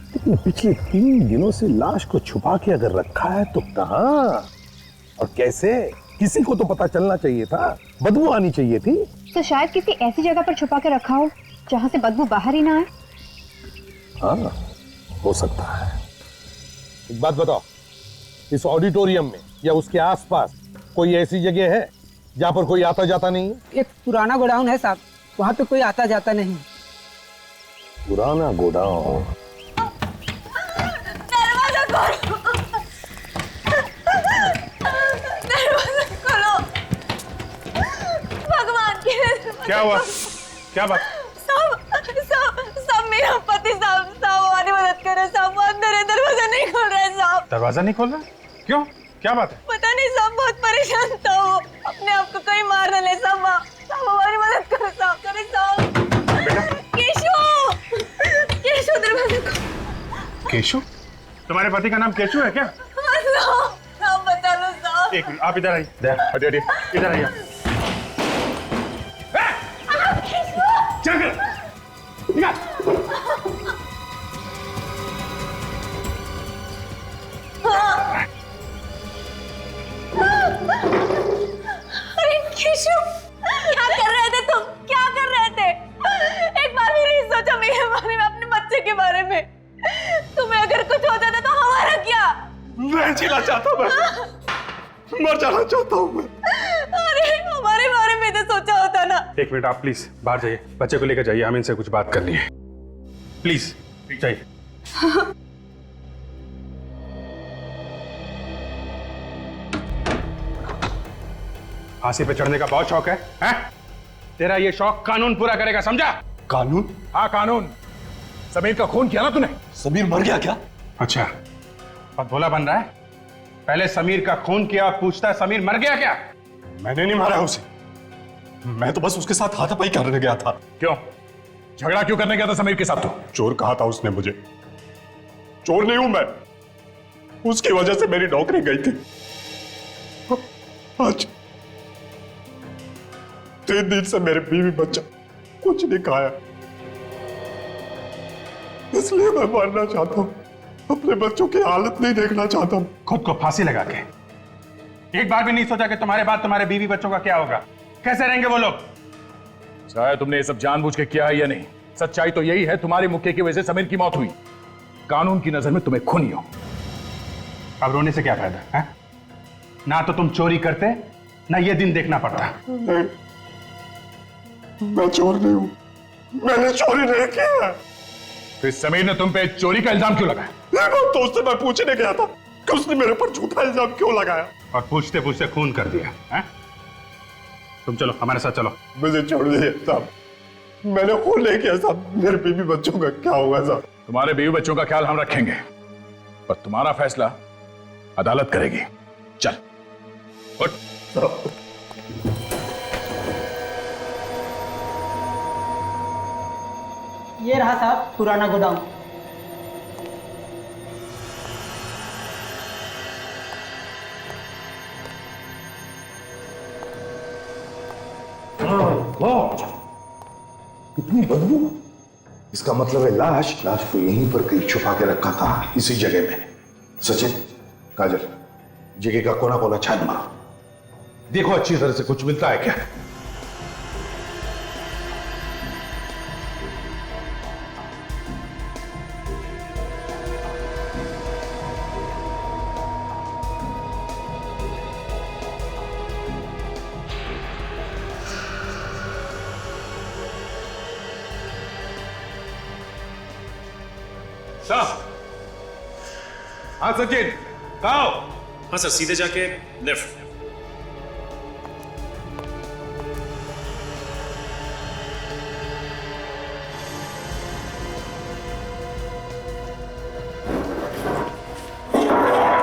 लेकिन पिछले 3 दिनों से लाश को छुपा के अगर रखा है तो कहाँ और कैसे? किसी को तो पता चलना चाहिए था, बदबू आनी चाहिए थी। तो शायद किसी ऐसी जगह पर छुपा के रखा हो जहाँ से बदबू बाहर ही ना आए। हाँ, हो सकता है। एक बात बताओ, इस ऑडिटोरियम में या उसके आसपास कोई ऐसी जगह है जहाँ पर कोई आता जाता नहीं है? एक पुराना गोडाउन है साहब, वहाँ पे कोई आता जाता नहीं। पुराना गोडाउन? दरवाजा खोलो, दरवाजा खोलो, भगवान के। क्या हुआ? क्या बात? साहब मेरा पति, साहब हमारी मदद करो साहब, वो अंदर है, दरवाजा नहीं खोल रहा है साहब। दरवाजा नहीं खोल रहा? क्यों? क्या बात है? पता नहीं साहब, बहुत परेशान था वो, अपने आप को कहीं मार न ले साहब। साहब हमारी मदद करो साहब, करे साहब। केशव, केशव दरवाजा खोलो। केशव? तुम्हारे पति का नाम केशव है क्या? साहब बता लो साहब। एक मिनट, आप इधर आइए, हटिए, इधर आइए। अरे केशव, क्या कर रहे थे तुम? क्या कर रहे थे? एक बार भी नहीं सोचा मेरे बारे में, अपने बच्चे के बारे में? तुम्हें अगर कुछ हो जाता तो हमारा क्या? मैं जीना चाहता हूँ, मैं मर जाना चाहता हूँ मैं। अरे हमारे बारे में तो सोचा होता ना। एक मिनट, आप प्लीज बाहर जाइए, बच्चे को लेकर जाइए, हमें इनसे कुछ बात करनी है। प्लीज जाइए। फांसी पे चढ़ने का बहुत शौक है, हैं? तेरा ये शौक कानून पूरा करेगा, समझा? कानून? हाँ कानून। समीर का खून किया ना तूने? समीर मर गया क्या? अच्छा, बहुत भोला बन रहा है। पहले समीर का खून किया, पूछता है समीर मर गया क्या? मैंने नहीं मारा उसे, मैं तो बस उसके साथ हाथापाई करने गया था। क्यों? झगड़ा क्यों करने गया था समीर के साथ? तो चोर कहा था उसने मुझे। चोर नहीं हूं मैं, उसकी वजह से मेरी नौकरी गई थी। आज 3 दिन से मेरे बीवी बच्चा कुछ नहीं खाया, इसलिए मैं मरना चाहता हूं। अपने बच्चों की हालत नहीं देखना चाहता हूं। खुद को फांसी लगा के एक बार भी नहीं सोचा कि तुम्हारे बाद तुम्हारे बीवी बच्चों का क्या होगा? कैसे रहेंगे वो लोग? चाहे तुमने ये सब जानबूझ के किया है या नहीं, सच्चाई तो यही है, तुम्हारे मुक्के की वजह से समीर की मौत हुई। कानून की नजर में तुम्हें खूनी हो। अब रोने से क्या फायदा है? ना तो तुम चोरी करते, ना ये दिन देखना पड़ता। मैं चोर नहीं हूं, मैंने चोरी नहीं किया। फिर समीर ने तुम पे चोरी का इल्जाम क्यों लगाया? तो उससे मैं पूछने गया था कि उसने मेरे पर झूठा इल्जाम क्यों लगाया, और पूछते पूछते खून कर दिया है? तुम चलो, हमारे साथ चलो। मुझे छोड़ दीजिए साहब, मैंने खून नहीं किया साहब। मेरे बीवी बच्चों का क्या होगा साहब? तुम्हारे बीवी बच्चों का ख्याल हम रखेंगे, पर तुम्हारा फैसला अदालत करेगी। चल उठ। ये रहा साहब पुराना गोदाम। कितनी बदबू! इसका मतलब है लाश को यहीं पर कहीं छुपा के रखा था, इसी जगह में। सचिन, काजल, जगह का कोना कोना छान मारो, देखो अच्छी तरह से कुछ मिलता है क्या। हाँ सचिन, कहाँ हो? हाँ सर, सीधे जाके लेफ्ट।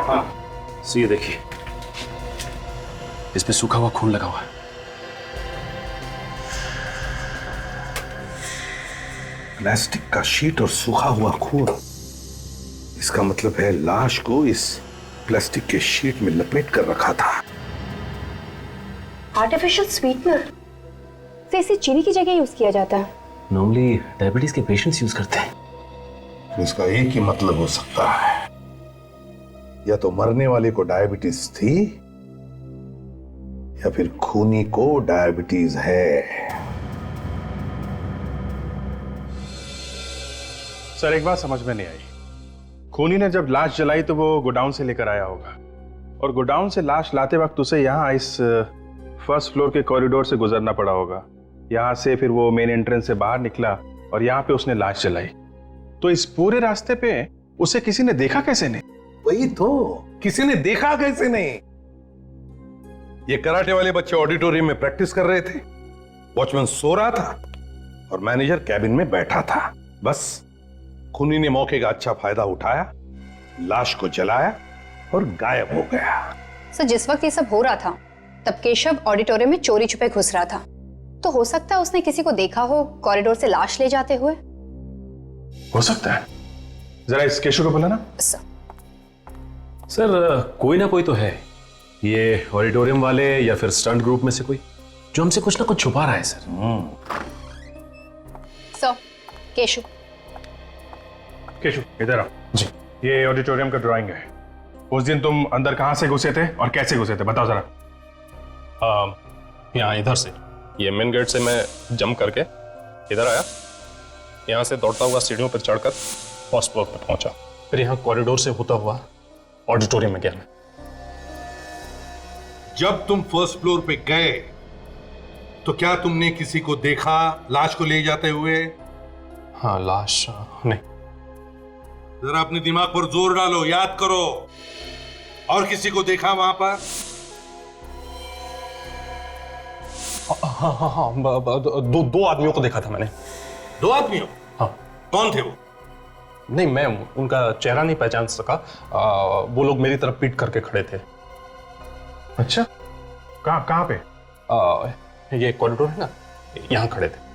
हाँ, ये देखिए, इसमें सूखा हुआ खून लगा हुआ है। प्लास्टिक का शीट और सूखा हुआ खून, इसका मतलब है लाश को इस प्लास्टिक के शीट में लपेट कर रखा था। आर्टिफिशियल स्वीटनर तो इसे चीनी की जगह यूज किया जाता है। नॉर्मली डायबिटीज के पेशेंट्स यूज करते हैं। तो इसका एक ही मतलब हो सकता है, या तो मरने वाले को डायबिटीज थी, या फिर खूनी को डायबिटीज है। सर एक बात समझ में नहीं आई, खूनी ने जब लाश जलाई तो वो गोडाउन से लेकर आया होगा, और गोडाउन से लाश लाते वक्त उसे यहाँ इस फर्स्ट फ्लोर के कॉरिडोर से गुजरना पड़ा होगा। यहाँ से फिर वो मेन एंट्रेंस से बाहर निकला और यहाँ पे उसने लाश जलाई। तो इस पूरे रास्ते पे उसे किसी ने देखा कैसे नहीं? वही तो, किसी ने देखा कैसे नहीं? ये कराटे वाले बच्चे ऑडिटोरियम में प्रैक्टिस कर रहे थे, वॉचमैन सो रहा था और मैनेजर कैबिन में बैठा था। बस खूनी ने मौके का अच्छा फायदा उठाया, लाश को जलाया और गायब हो गया। सर जिस वक्त ये सब हो रहा था तब केशव ऑडिटोरियम में चोरी छुपे घुस रहा था, तो हो सकता है उसने किसी को देखा हो कॉरिडोर से लाश ले जाते हुए। हो सकता है। जरा इस केशव को बोला ना। सर कोई ना कोई तो है, ये ऑडिटोरियम वाले या फिर स्टंट ग्रुप में से कोई जो हमसे कुछ ना कुछ छुपा रहा है सर। सर केशव केशु इधर आओ जी। ये ऑडिटोरियम का ड्राइंग है। उस दिन तुम अंदर कहां से घुसे थे और कैसे घुसे थे, बताओ जरा। यहाँ इधर से, ये मेन गेट से मैं जंप करके इधर आया, यहाँ से दौड़ता हुआ सीढ़ियों पर चढ़कर फर्स्ट फ्लोर पर पहुंचा, फिर यहाँ कॉरिडोर से होता हुआ ऑडिटोरियम में गया मैं। जब तुम फर्स्ट फ्लोर पे गए तो क्या तुमने किसी को देखा लाश को ले जाते हुए? हाँ लाश नहीं। जरा अपने दिमाग पर जोर डालो, याद करो। और किसी को देखा वहां पर? हाँ दो आदमियों को देखा था मैंने। 2 आदमियों? हाँ। कौन थे वो? नहीं मैं उनका चेहरा नहीं पहचान सका। वो लोग मेरी तरफ पीट करके खड़े थे। अच्छा, कहाँ पे? ये कॉरिडोर है ना, यहाँ खड़े थे।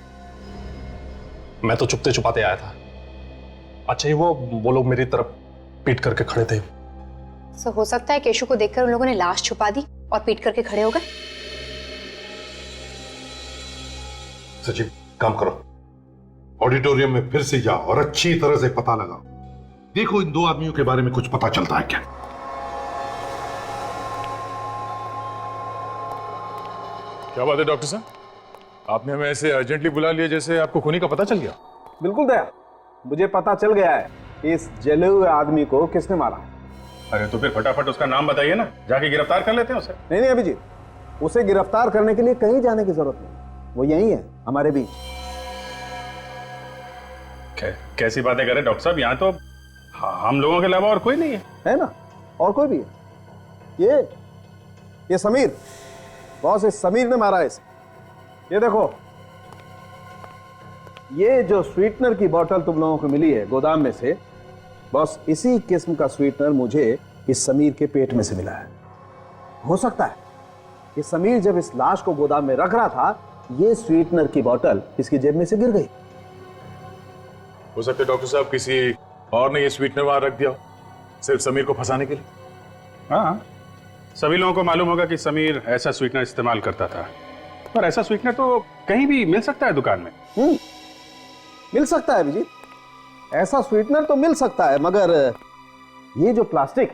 मैं तो चुपते छुपाते आया था। अच्छा ही वो लोग मेरी तरफ पीट करके खड़े थे। सो हो सकता है केशु को देखकर उन लोगों ने लाश छुपा दी और पीट करके खड़े हो गए। सचिव काम करो, ऑडिटोरियम में फिर से जाओ और अच्छी तरह से पता लगाओ। देखो इन 2 आदमियों के बारे में कुछ पता चलता है क्या। क्या बात है डॉक्टर साहब, आपने हमें ऐसे अर्जेंटली बुला लिया जैसे आपको खूनी का पता चल गया। बिल्कुल दया, मुझे पता चल गया है कि इस जले हुए आदमी को किसने मारा। अरे तो फिर फटाफट उसका नाम बताइए ना, जाके गिरफ्तार कर लेते हैं उसे। नहीं अभिजीत, उसे गिरफ्तार करने के लिए कहीं जाने की जरूरत नहीं, वो यही है हमारे बीच। कैसी बातें कर रहे डॉक्टर साहब, यहाँ तो हम लोगों के अलावा और कोई नहीं है ना? और कोई भी है? ये समीर, बॉस इस समीर ने मारा है इसे। ये देखो, ये जो स्वीटनर की बोतल तुम लोगों को मिली है गोदाम में से, बॉस इसी किस्म का स्वीटनर मुझे इस समीर के पेट में से मिला है। हो सकता है कि समीर जब इस लाश को गोदाम में रख रहा था, ये स्वीटनर की बोतल इसकी जेब में से गिर गई। हो सकता है डॉक्टर साहब किसी और ने ये स्वीटनर वहां रख दिया, सिर्फ समीर को फंसाने के लिए। हाँ, सभी लोगों को मालूम होगा कि समीर ऐसा स्वीटनर इस्तेमाल करता था, पर ऐसा स्वीटनर तो कहीं भी मिल सकता है दुकान में। मिल सकता है अभिजीत, ऐसा स्वीटनर तो मिल सकता है, मगर ये जो प्लास्टिक,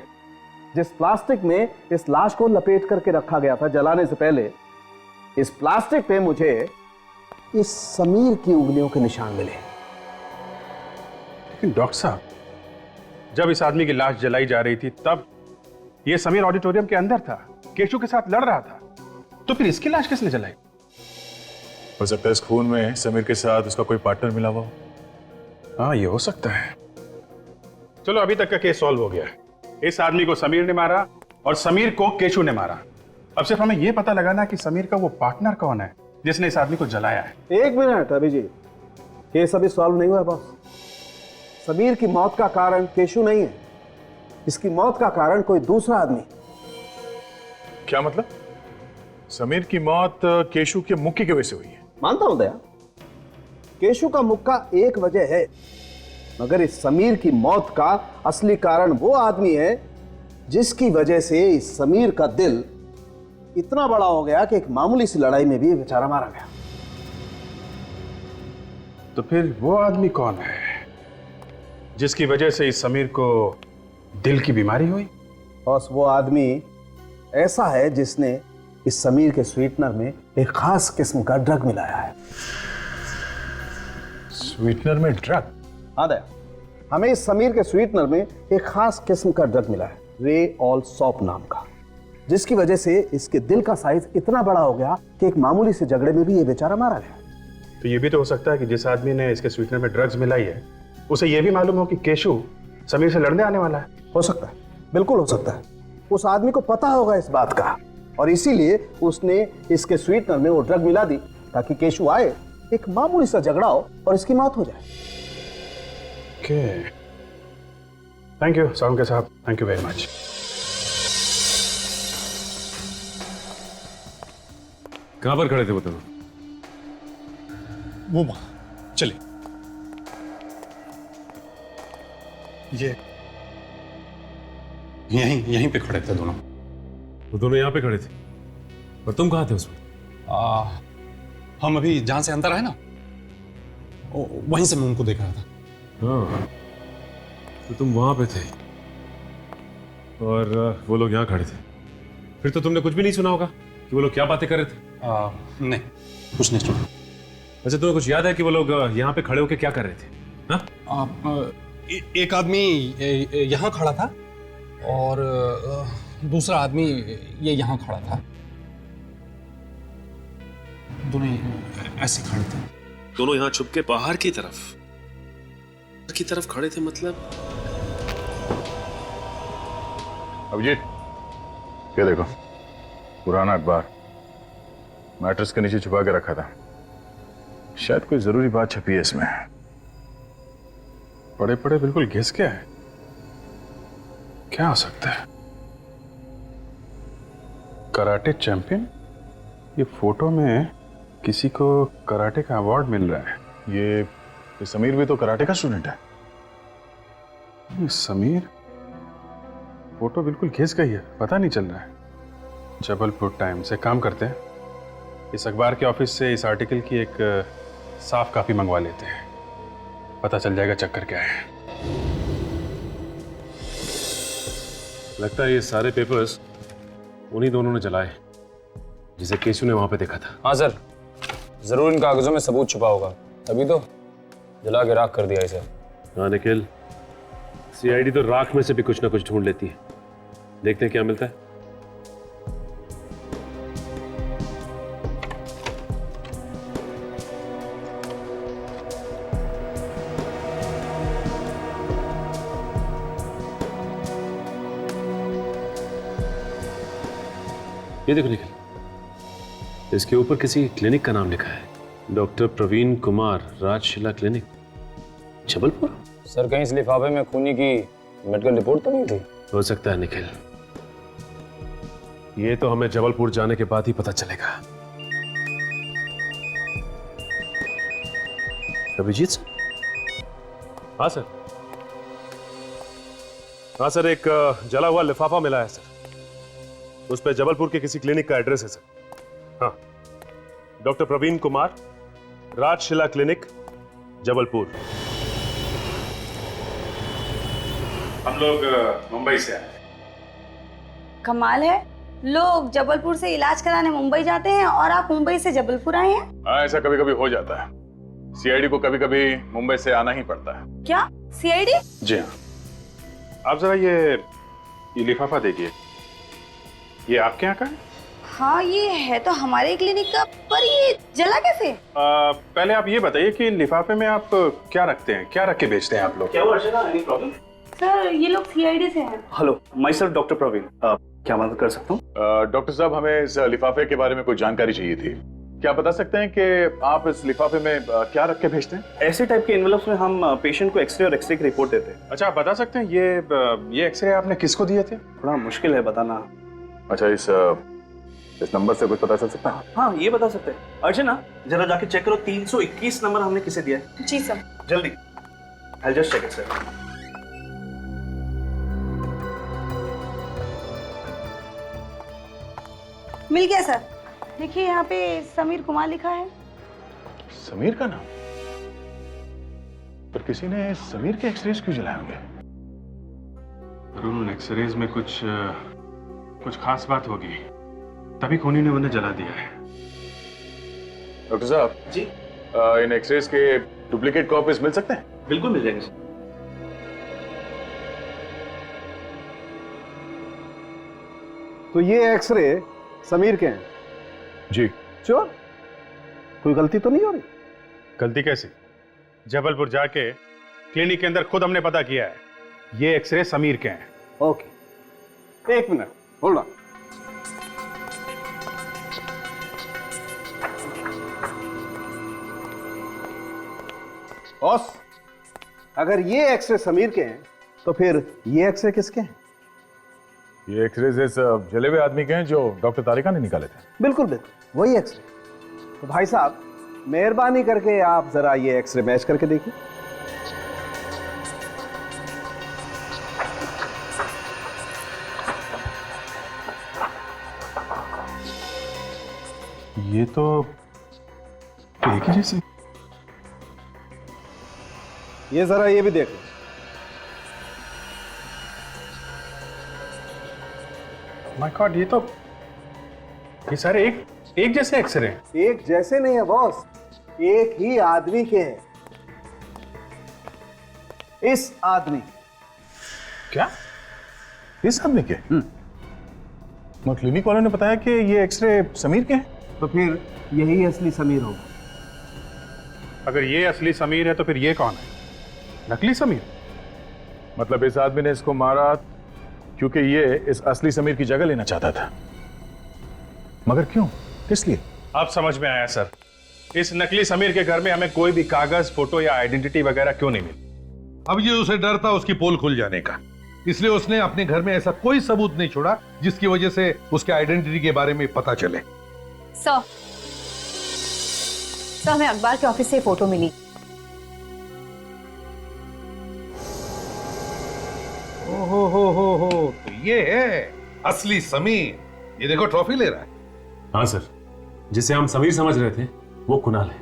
जिस प्लास्टिक में इस लाश को लपेट करके रखा गया था जलाने से पहले, इस प्लास्टिक पे मुझे इस समीर की उंगलियों के निशान मिले। लेकिन डॉक्टर साहब, जब इस आदमी की लाश जलाई जा रही थी तब ये समीर ऑडिटोरियम के अंदर था, केशु के साथ लड़ रहा था, तो फिर इसकी लाश किसने जलाई? हो सकता है इस खून में समीर के साथ उसका कोई पार्टनर मिला हुआ। हाँ, ये हो सकता है। चलो अभी तक का केस सॉल्व हो गया है। इस आदमी को समीर ने मारा और समीर को केशु ने मारा। अब सिर्फ हमें यह पता लगाना कि समीर का वो पार्टनर कौन है जिसने इस आदमी को जलाया है। 1 मिनट अभिजीत, केस अभी सॉल्व नहीं हुआ बॉस। समीर की मौत का कारण केशु नहीं है, इसकी मौत का कारण कोई दूसरा आदमी। क्या मतलब? समीर की मौत केशु के मुक्के की वजह से हुई है? मानता हूं दया, केशु का मुक्का एक वजह है, मगर इस समीर की मौत का असली कारण वो आदमी है जिसकी वजह से इस समीर का दिल इतना बड़ा हो गया कि एक मामूली सी लड़ाई में भी बेचारा मारा गया। तो फिर वो आदमी कौन है जिसकी वजह से इस समीर को दिल की बीमारी हुई? बॉस, वो आदमी ऐसा है जिसने इस समीर के स्वीटनर में एक खास किस्म का ड्रग मिलाया है। स्वीटनर में ड्रग? हाँ दया, हमें इस समीर के स्वीटनर में एक खास किस्म का ड्रग मिला है, रे ऑल सॉप नाम का, जिसकी वजह से इसके दिल का साइज इतना बड़ा हो गया कि एक मामूली से झगड़े में भी ये बेचारा मारा गया। तो ये भी तो हो सकता है कि जिस आदमी ने इसके स्वीटनर में ड्रग्स मिलाई है उसे ये भी मालूम हो कि केशु समीर से लड़ने आने वाला है। हो सकता है, बिल्कुल हो सकता है। उस आदमी को पता होगा इस बात का और इसीलिए उसने इसके स्वीटनर में वो ड्रग मिला दी ताकि केशु आए, एक मामूली सा झगड़ा हो और इसकी मौत हो जाए। थैंक यू सावंके साहब, थैंक यू वेरी मच। कहां पर खड़े थे वो दोनों? वो वहां चले। ये यहीं पे खड़े थे दोनों। वो दोनों यहाँ पे खड़े थे और तुम कहाँ थे उस वक्त? हम अभी जहां से अंदर आए ना, वहीं से मैं उनको देख रहा था। हाँ, तो तुम वहां पे थे और वो लोग यहाँ खड़े थे। फिर तो तुमने कुछ भी नहीं सुना होगा कि वो लोग क्या बातें कर रहे थे? नहीं, कुछ नहीं सुना। अच्छा, तुम्हें कुछ याद है कि वो लोग यहाँ पे खड़े होकर क्या कर रहे थे? हाँ? एक आदमी यहाँ खड़ा था और दूसरा आदमी ये यहाँ खड़ा था। दोनों ऐसे खड़े थे। दोनों यहाँ छुप के बाहर की तरफ खड़े थे मतलब? अभिजीत, ये देखो पुराना अखबार मैट्रेस के नीचे छुपा के रखा था। शायद कोई जरूरी बात छपी है इसमें। पढ़े पढ़े बिल्कुल गेस क्या है, क्या हो सकता है? कराटे चैंपियन, ये फोटो में किसी को कराटे का अवार्ड मिल रहा है। ये समीर भी तो कराटे का स्टूडेंट है। ये समीर, फोटो बिल्कुल घिस गई है, पता नहीं चल रहा है। जबलपुर टाइम्स से काम करते हैं, इस अखबार के ऑफिस से इस आर्टिकल की एक साफ कॉपी मंगवा लेते हैं, पता चल जाएगा चक्कर क्या है। लगता है ये सारे पेपर्स उन्हीं दोनों ने जलाए जिसे केशु ने वहां पे देखा था। हाँ सर, जरूर इन कागजों में सबूत छुपा होगा, तभी तो जला के राख कर दिया इसे। हाँ निखिल, सीआईडी तो राख में से भी कुछ ना कुछ ढूंढ लेती है। देखते हैं क्या मिलता है। ये देखो निखिल, इसके ऊपर किसी क्लिनिक का नाम लिखा है, doctor Praveen Kumar, Rajshila clinic, Jabalpur. Sir कहीं इस लिफाफे में खूनी की मेडिकल रिपोर्ट तो नहीं थी? हो सकता है निखिल, ये तो हमें जबलपुर जाने के बाद ही पता चलेगा। अभिजीत सर? हाँ सर। हाँ सर, एक जला हुआ लिफाफा मिला है सर, उस पर जबलपुर के किसी क्लिनिक का एड्रेस है सर। हाँ, डॉक्टर प्रवीण कुमार, राजशिला क्लिनिक, जबलपुर। हम लोग मुंबई से आए। कमाल है, लोग जबलपुर से इलाज कराने मुंबई जाते हैं और आप मुंबई से जबलपुर आए हैं। हाँ, ऐसा कभी कभी हो जाता है। सीआईडी को कभी कभी मुंबई से आना ही पड़ता है। क्या सीआईडी? जी हाँ। आप जरा ये लिफाफा देखिए, ये आपके यहाँ का है? हाँ, ये है तो हमारे क्लिनिक का, पर ये जला कैसे? पहले आप ये बताइए कि लिफाफे में आप क्या रखते हैं, क्या रख के बेचते हैं आप लोग? क्या हुआ अर्चना, एनी प्रॉब्लम? सर ये लोग सीआईडी से हैं। Hello, myself doctor Praveen, क्या मदद कर सकता हूँ? डॉक्टर साहब, हमें इस लिफाफे के बारे में कुछ जानकारी चाहिए थी। क्या बता सकते हैं कि आप इस लिफाफे में क्या रख के भेजते हैं? ऐसे टाइप के एनवेलप्स में हम पेशेंट को एक्सरे और एक्सरे की रिपोर्ट देते हैं। अच्छा, आप बता सकते हैं ये एक्सरे आपने किसको दिए थे? थोड़ा मुश्किल है बताना। अच्छा, इस नंबर से कुछ पता चल सकता है? हाँ, ये बता सकते हैं। अर्चना, जरा जाके चेक करो 321 नंबर हमने किसे दिया है। जी सर। जल्दी। I'll just check it, sir. मिल गया सर, देखिए यहाँ पे समीर कुमार लिखा है। समीर का नाम? पर किसी ने समीर के एक्सरेज क्यों जलाए होंगे? उन एक्सरेज में कुछ खास बात होगी, तभी खूनी ने उन्हें जला दिया है। डॉक्टर साहब जी, इन एक्सरेज के डुप्लीकेट कॉपीज मिल सकते हैं? बिल्कुल मिल जाएंगे सर। तो ये एक्सरे समीर के हैं? जी। श्योर? कोई गलती तो नहीं हो रही? गलती कैसी? जबलपुर जाके क्लिनिक के अंदर खुद हमने पता किया है, ये एक्सरे समीर के हैं। ओके, एक मिनट, होल्ड ऑन। बॉस, अगर ये एक्सरे समीर के हैं तो फिर ये एक्सरे किसके हैं? ये एक्सरे से जले हुए आदमी के हैं जो डॉक्टर तारिका ने निकाले थे। बिल्कुल बिल्कुल वही एक्सरे। तो भाई साहब मेहरबानी करके आप जरा ये एक्सरे मैच करके देखिए। ये तो एक ही जैसे। ये जरा ये भी देख लो। माय गॉड, ये सारे एक जैसे एक्सरे हैं। एक जैसे नहीं है बॉस, एक ही आदमी के हैं। इस आदमी क्या? इस आदमी के? मगर क्लिनिक वालों ने बताया कि ये एक्सरे समीर के हैं। तो फिर यही असली समीर होगा। अगर ये असली समीर है तो फिर ये कौन है? नकली समीर? मतलब इस आदमी ने इसको मारा क्योंकि ये इस असली समीर की जगह लेना चाहता था। मगर क्यों, किस लिए? अब समझ में आया सर। इस नकली समीर के घर में हमें कोई भी कागज, फोटो या आइडेंटिटी वगैरह क्यों नहीं मिली? अब ये उसे डर था उसकी पोल खुल जाने का, इसलिए उसने अपने घर में ऐसा कोई सबूत नहीं छोड़ा जिसकी वजह से उसके आइडेंटिटी के बारे में पता चले। सर हमें अखबार के ऑफिस से फोटो मिली। हो तो ये है असली समीर। ये देखो ट्रॉफी ले रहा है। हाँ सर, जिसे हम समीर समझ रहे थे वो कुणाल है।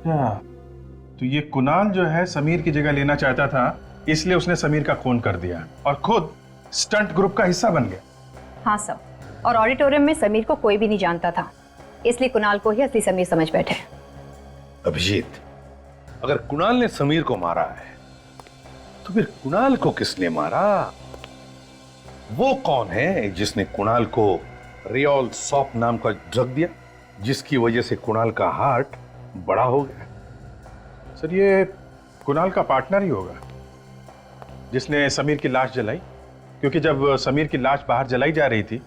क्या? तो ये कुणाल जो है समीर की जगह लेना चाहता था, इसलिए उसने समीर का खून कर दिया और खुद स्टंट ग्रुप का हिस्सा बन गया। हाँ सर, और ऑडिटोरियम में समीर को कोई भी नहीं जानता था, इसलिए कुणाल को ही असली समीर समझ बैठे। अभिजीत, अगर कुणाल ने समीर को मारा है तो फिर कुणाल को किसने मारा? वो कौन है जिसने कुणाल को रियोल सॉप नाम का ड्रग दिया, जिसकी वजह से कुणाल का हार्ट बड़ा हो गया? सर ये कुणाल का पार्टनर ही होगा जिसने समीर की लाश जलाई, क्योंकि जब समीर की लाश बाहर जलाई जा रही थी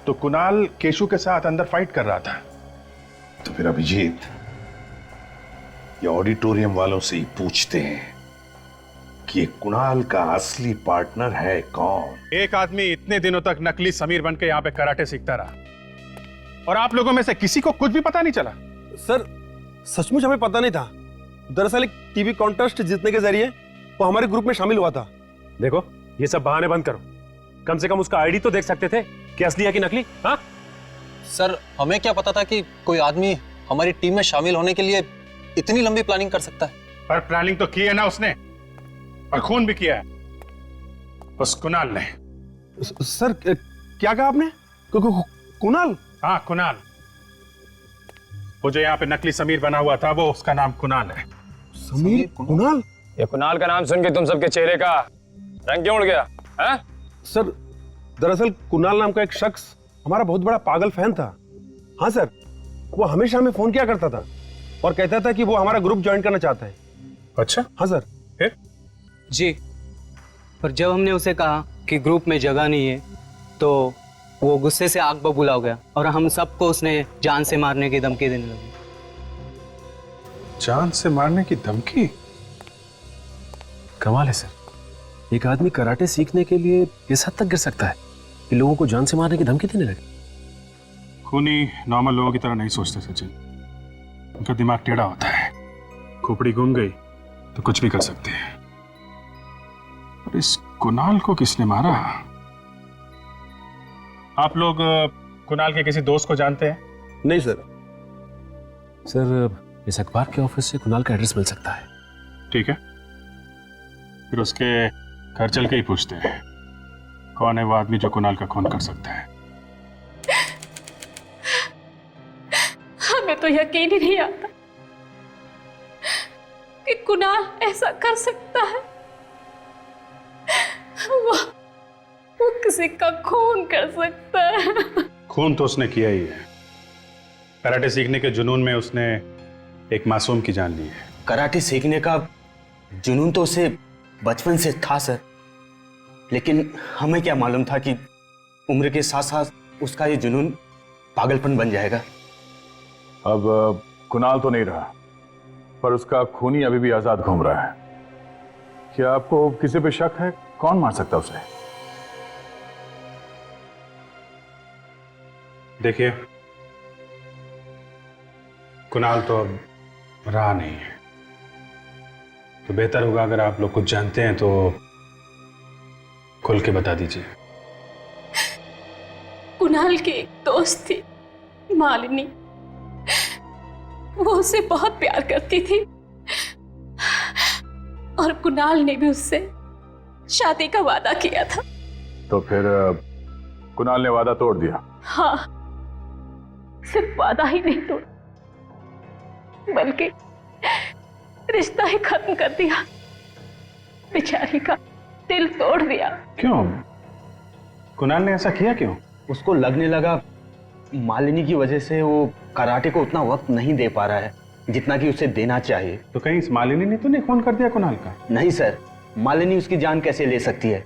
तो कुणाल केशु के साथ अंदर फाइट कर रहा था। तो फिर अभिजीत, ये ऑडिटोरियम वालों से ही पूछते हैं कि कुणाल का असली पार्टनर है कौन? एक आदमी इतने दिनों तक नकली समीर बनकर यहाँ पे कराटे सीखता रहा और आप लोगों में से किसी को कुछ भी पता नहीं चला? सर सचमुच हमें पता नहीं था। दरअसल एक टीवी कॉन्टेस्ट जीतने के जरिए वो हमारे ग्रुप में शामिल हुआ था। देखो ये सब बहाने बंद करो, कम से कम उसका आईडी तो देख सकते थे कि असली है कि नकली। हाँ सर हमें क्या पता था कि कोई आदमी हमारी टीम में शामिल होने के लिए इतनी लंबी प्लानिंग कर सकता है। पर प्लानिंग तो की है ना उसने, और खून भी किया है उस कुणाल ने। सर क्या कहा आपने? कुणाल? हाँ कुणाल, वो जो यहाँ पे नकली समीर बना हुआ था वो उसका नाम कुणाल है। समीर कुणाल? ये कुणाल का नाम सुन के तुम सबके चेहरे का रंग क्यों उड़ गया? है? सर दरअसल कुणाल नाम का एक शख्स हमारा बहुत बड़ा पागल फैन था। हाँ सर, वो हमेशा हमें फोन किया करता था और कहता था कि वो हमारा ग्रुप ज्वाइन करना चाहता है। अच्छा? हाँ सर। फिर? जी, पर जब हमने उसे कहा कि ग्रुप में जगह नहीं है तो वो गुस्से से आग बबूला हो गया और हम सबको उसने जान से मारने की धमकी देने लगा। जान से मारने की धमकी? कमाल है सर, एक आदमी कराटे सीखने के लिए इस हद तक गिर सकता है कि लोगों को जान से मारने की धमकी देने लगे। खूनी नॉर्मल लोगों की तरह नहीं सोचते सचिन, उनका दिमाग टेढ़ा होता है। खोपड़ी घूम गई तो कुछ भी कर सकते हैं। और इस कुणाल को किसने मारा? आप लोग कुणाल के किसी दोस्त को जानते हैं? नहीं सर। सर इस अखबार के ऑफिस से कुणाल का एड्रेस मिल सकता है। ठीक है, फिर उसके घर चल के ही पूछते हैं कौन है वो आदमी जो कुणाल का खून कर सकता है। हमें तो यकीन ही नहीं आता कि कुणाल ऐसा कर सकता है। वो किसी का खून कर सकता है। खून तो उसने किया ही है। कराटे सीखने के जुनून में उसने एक मासूम की जान ली है। कराटे सीखने का जुनून तो उसे बचपन से था सर, लेकिन हमें क्या मालूम था कि उम्र के साथ साथ उसका ये जुनून पागलपन बन जाएगा। अब कुणाल तो नहीं रहा, पर उसका खूनी अभी भी आजाद घूम रहा है। क्या आपको किसी पे शक है? कौन मार सकता उसे? देखिए, कुणाल तो अब रहा नहीं है, तो बेहतर होगा अगर आप लोग कुछ जानते हैं तो खुल के बता दीजिए। कुणाल की एक दोस्त थी, मालिनी। वो उसे बहुत प्यार करती थी और कुणाल ने भी उससे शादी का वादा किया था। तो फिर कुणाल ने वादा तोड़ दिया? हाँ, सिर्फ वादा ही नहीं तोड़ा, बल्कि रिश्ता ही खत्म कर दिया। बेचारी का दिल तोड़ दिया। क्यों? कुणाल ने ऐसा किया क्यों? उसको लगने लगा मालिनी की वजह से वो कराटे को उतना वक्त नहीं दे पा रहा है जितना कि उसे देना चाहिए। तो कहीं इस मालिनी ने तो नहीं फोन कर दिया कुणाल का? नहीं सर, मालिनी उसकी जान कैसे ले सकती है?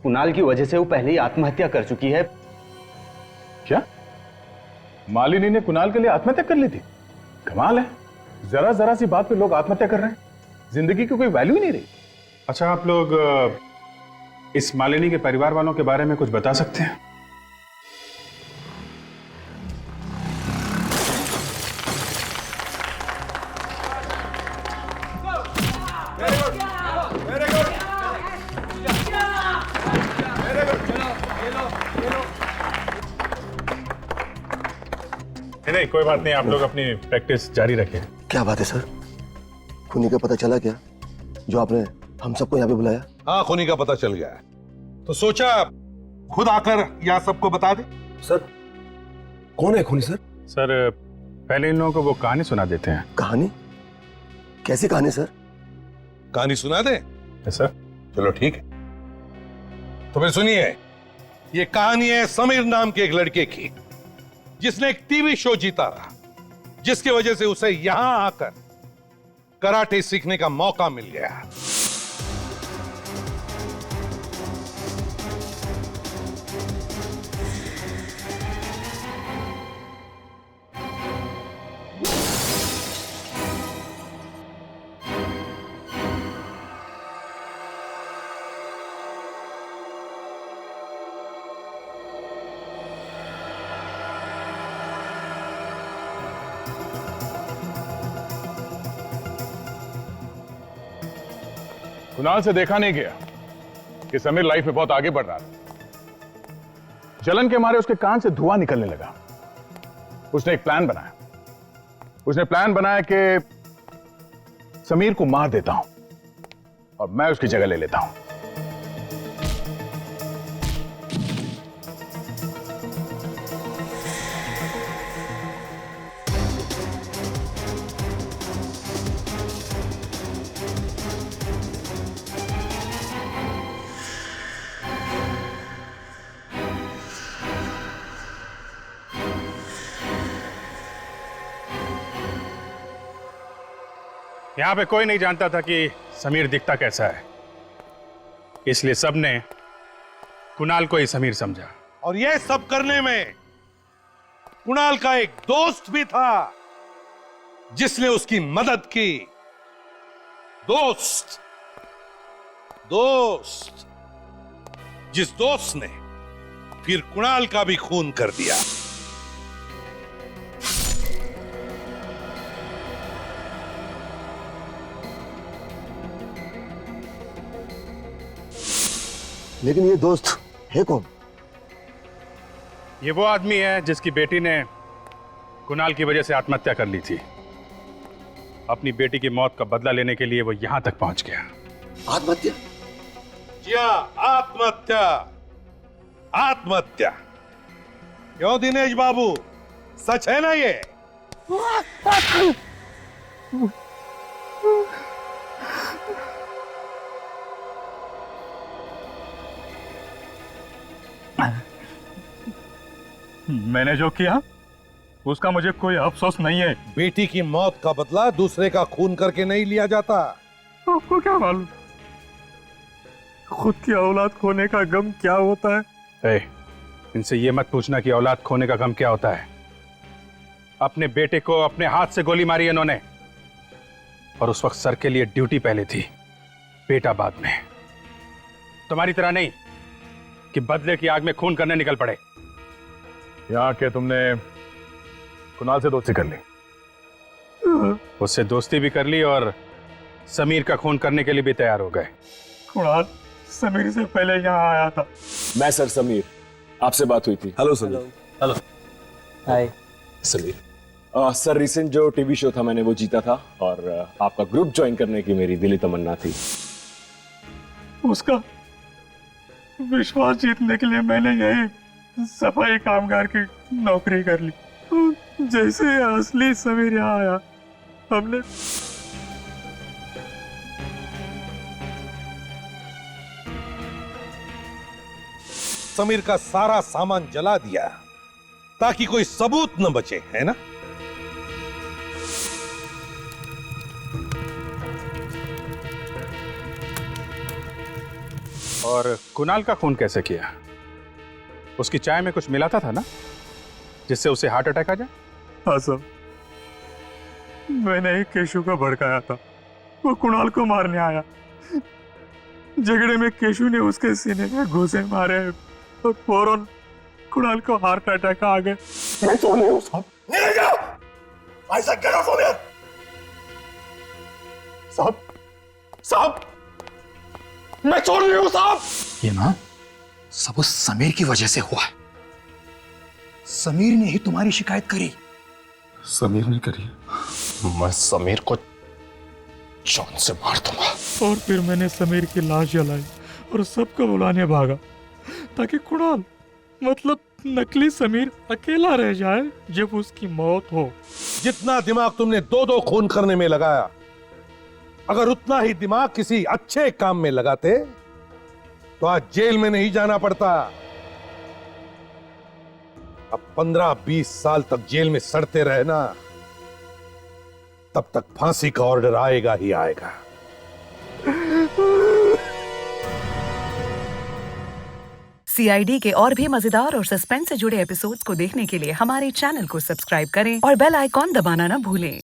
कुणाल की वजह से वो पहले ही आत्महत्या कर चुकी है। क्या मालिनी ने कुणाल के लिए आत्महत्या कर ली थी? कमाल है, जरा जरा सी बात पे लोग आत्महत्या कर रहे हैं। जिंदगी की कोई वैल्यू ही नहीं रही। अच्छा, आप लोग इस मालिनी के परिवार वालों के बारे में कुछ बता सकते हैं? नहीं, कोई बात नहीं, आप लोग अपनी प्रैक्टिस जारी रखें। क्या बात है सर, खूनी का पता चला क्या जो आपने हम सबको यहाँ पे बुलाया? हाँ, खूनी का पता चल गया है, तो सोचा खुद आकर यहाँ सबको बता दे। सर, कौन है खूनी? सर पहले इन लोगों को वो कहानी सुना देते हैं। कहानी? कैसी कहानी सर? कहानी सुना दे? सर चलो ठीक है, तो फिर सुनिए। ये कहानी है समीर नाम के एक लड़के की, जिसने एक टीवी शो जीता था, जिसकी वजह से उसे यहां आकर कराटे सीखने का मौका मिल गया। कुणाल से देखा नहीं गया कि समीर लाइफ में बहुत आगे बढ़ रहा था। जलन के मारे उसके कान से धुआं निकलने लगा। उसने एक प्लान बनाया। उसने प्लान बनाया कि समीर को मार देता हूं और मैं उसकी जगह ले लेता हूं। यहां पे कोई नहीं जानता था कि समीर दिखता कैसा है, इसलिए सबने कुणाल को ही समीर समझा। और यह सब करने में कुणाल का एक दोस्त भी था जिसने उसकी मदद की। दोस्त जिस दोस्त ने फिर कुणाल का भी खून कर दिया। लेकिन ये दोस्त है कौन? ये वो आदमी है जिसकी बेटी ने कुणाल की वजह से आत्महत्या कर ली थी। अपनी बेटी की मौत का बदला लेने के लिए वो यहां तक पहुंच गया। आत्महत्या? जी हाँ, आत्महत्या। क्यों दिनेश बाबू, सच है ना ये? मैंने जो किया उसका मुझे कोई अफसोस नहीं है। बेटी की मौत का बदला दूसरे का खून करके नहीं लिया जाता। आपको क्या मालूम खुद की औलाद खोने का गम क्या होता है? इनसे ये मत पूछना कि औलाद खोने का गम क्या होता है। अपने बेटे को अपने हाथ से गोली मारी इन्होंने, और उस वक्त सर के लिए ड्यूटी पहले थी, बेटा बाद में। तुम्हारी तरह नहीं कि बदले की आग में खून करने निकल पड़े। यहाँ के तुमने कुणाल से दोस्ती कर ली? उससे दोस्ती भी कर ली और समीर का खून करने के लिए भी तैयार हो गए। कुणाल समीर से पहले यहाँ आया था। मैं सर समीर, आपसे बात हुई थी। हेलो समीर। हेलो। हाय समीर। सर रिसेंट जो टीवी शो था मैंने वो जीता था और आपका ग्रुप ज्वाइन करने की मेरी दिली तमन्ना थी। उसका विश्वास जीतने के लिए मैंने यही सफाई कामगार की नौकरी कर ली। जैसे असली समीर यहाँ आया हमने समीर का सारा सामान जला दिया ताकि कोई सबूत न बचे, है ना? और कुणाल का खून कैसे किया? उसकी चाय में कुछ मिलाता था ना, जिससे उसे हार्ट अटैक आ जाए? हाँ साहब, मैंने ही केशु को भड़काया था। वो कुणाल को मारने आया। झगड़े में केशु ने उसके सीने में घूंसे मारे और फौरन कुणाल को हार्ट अटैक आ गए। मैं तो नहीं हूं साहब। नहीं जाओ। ऐसा क्या सोने? साहब, साहब, मैं चोर नहीं हूं साहब। ये ना सब उस समीर की वजह से हुआ है। समीर ने ही तुम्हारी शिकायत करी। समीर ने करी? मैं समीर को जान से मार दूंगा। और फिर मैंने समीर की लाश जलाई और सबको बुलाने भागा ताकि कुणाल मतलब नकली समीर अकेला रह जाए जब उसकी मौत हो। जितना दिमाग तुमने दो खून करने में लगाया, अगर उतना ही दिमाग किसी अच्छे काम में लगाते तो आज जेल में नहीं जाना पड़ता। अब 15-20 साल तक जेल में सड़ते रहे ना, तब तक फांसी का ऑर्डर आएगा ही आएगा। सीआईडी के और भी मजेदार और सस्पेंस से जुड़े एपिसोड्स को देखने के लिए हमारे चैनल को सब्सक्राइब करें और बेल आइकॉन दबाना ना भूलें।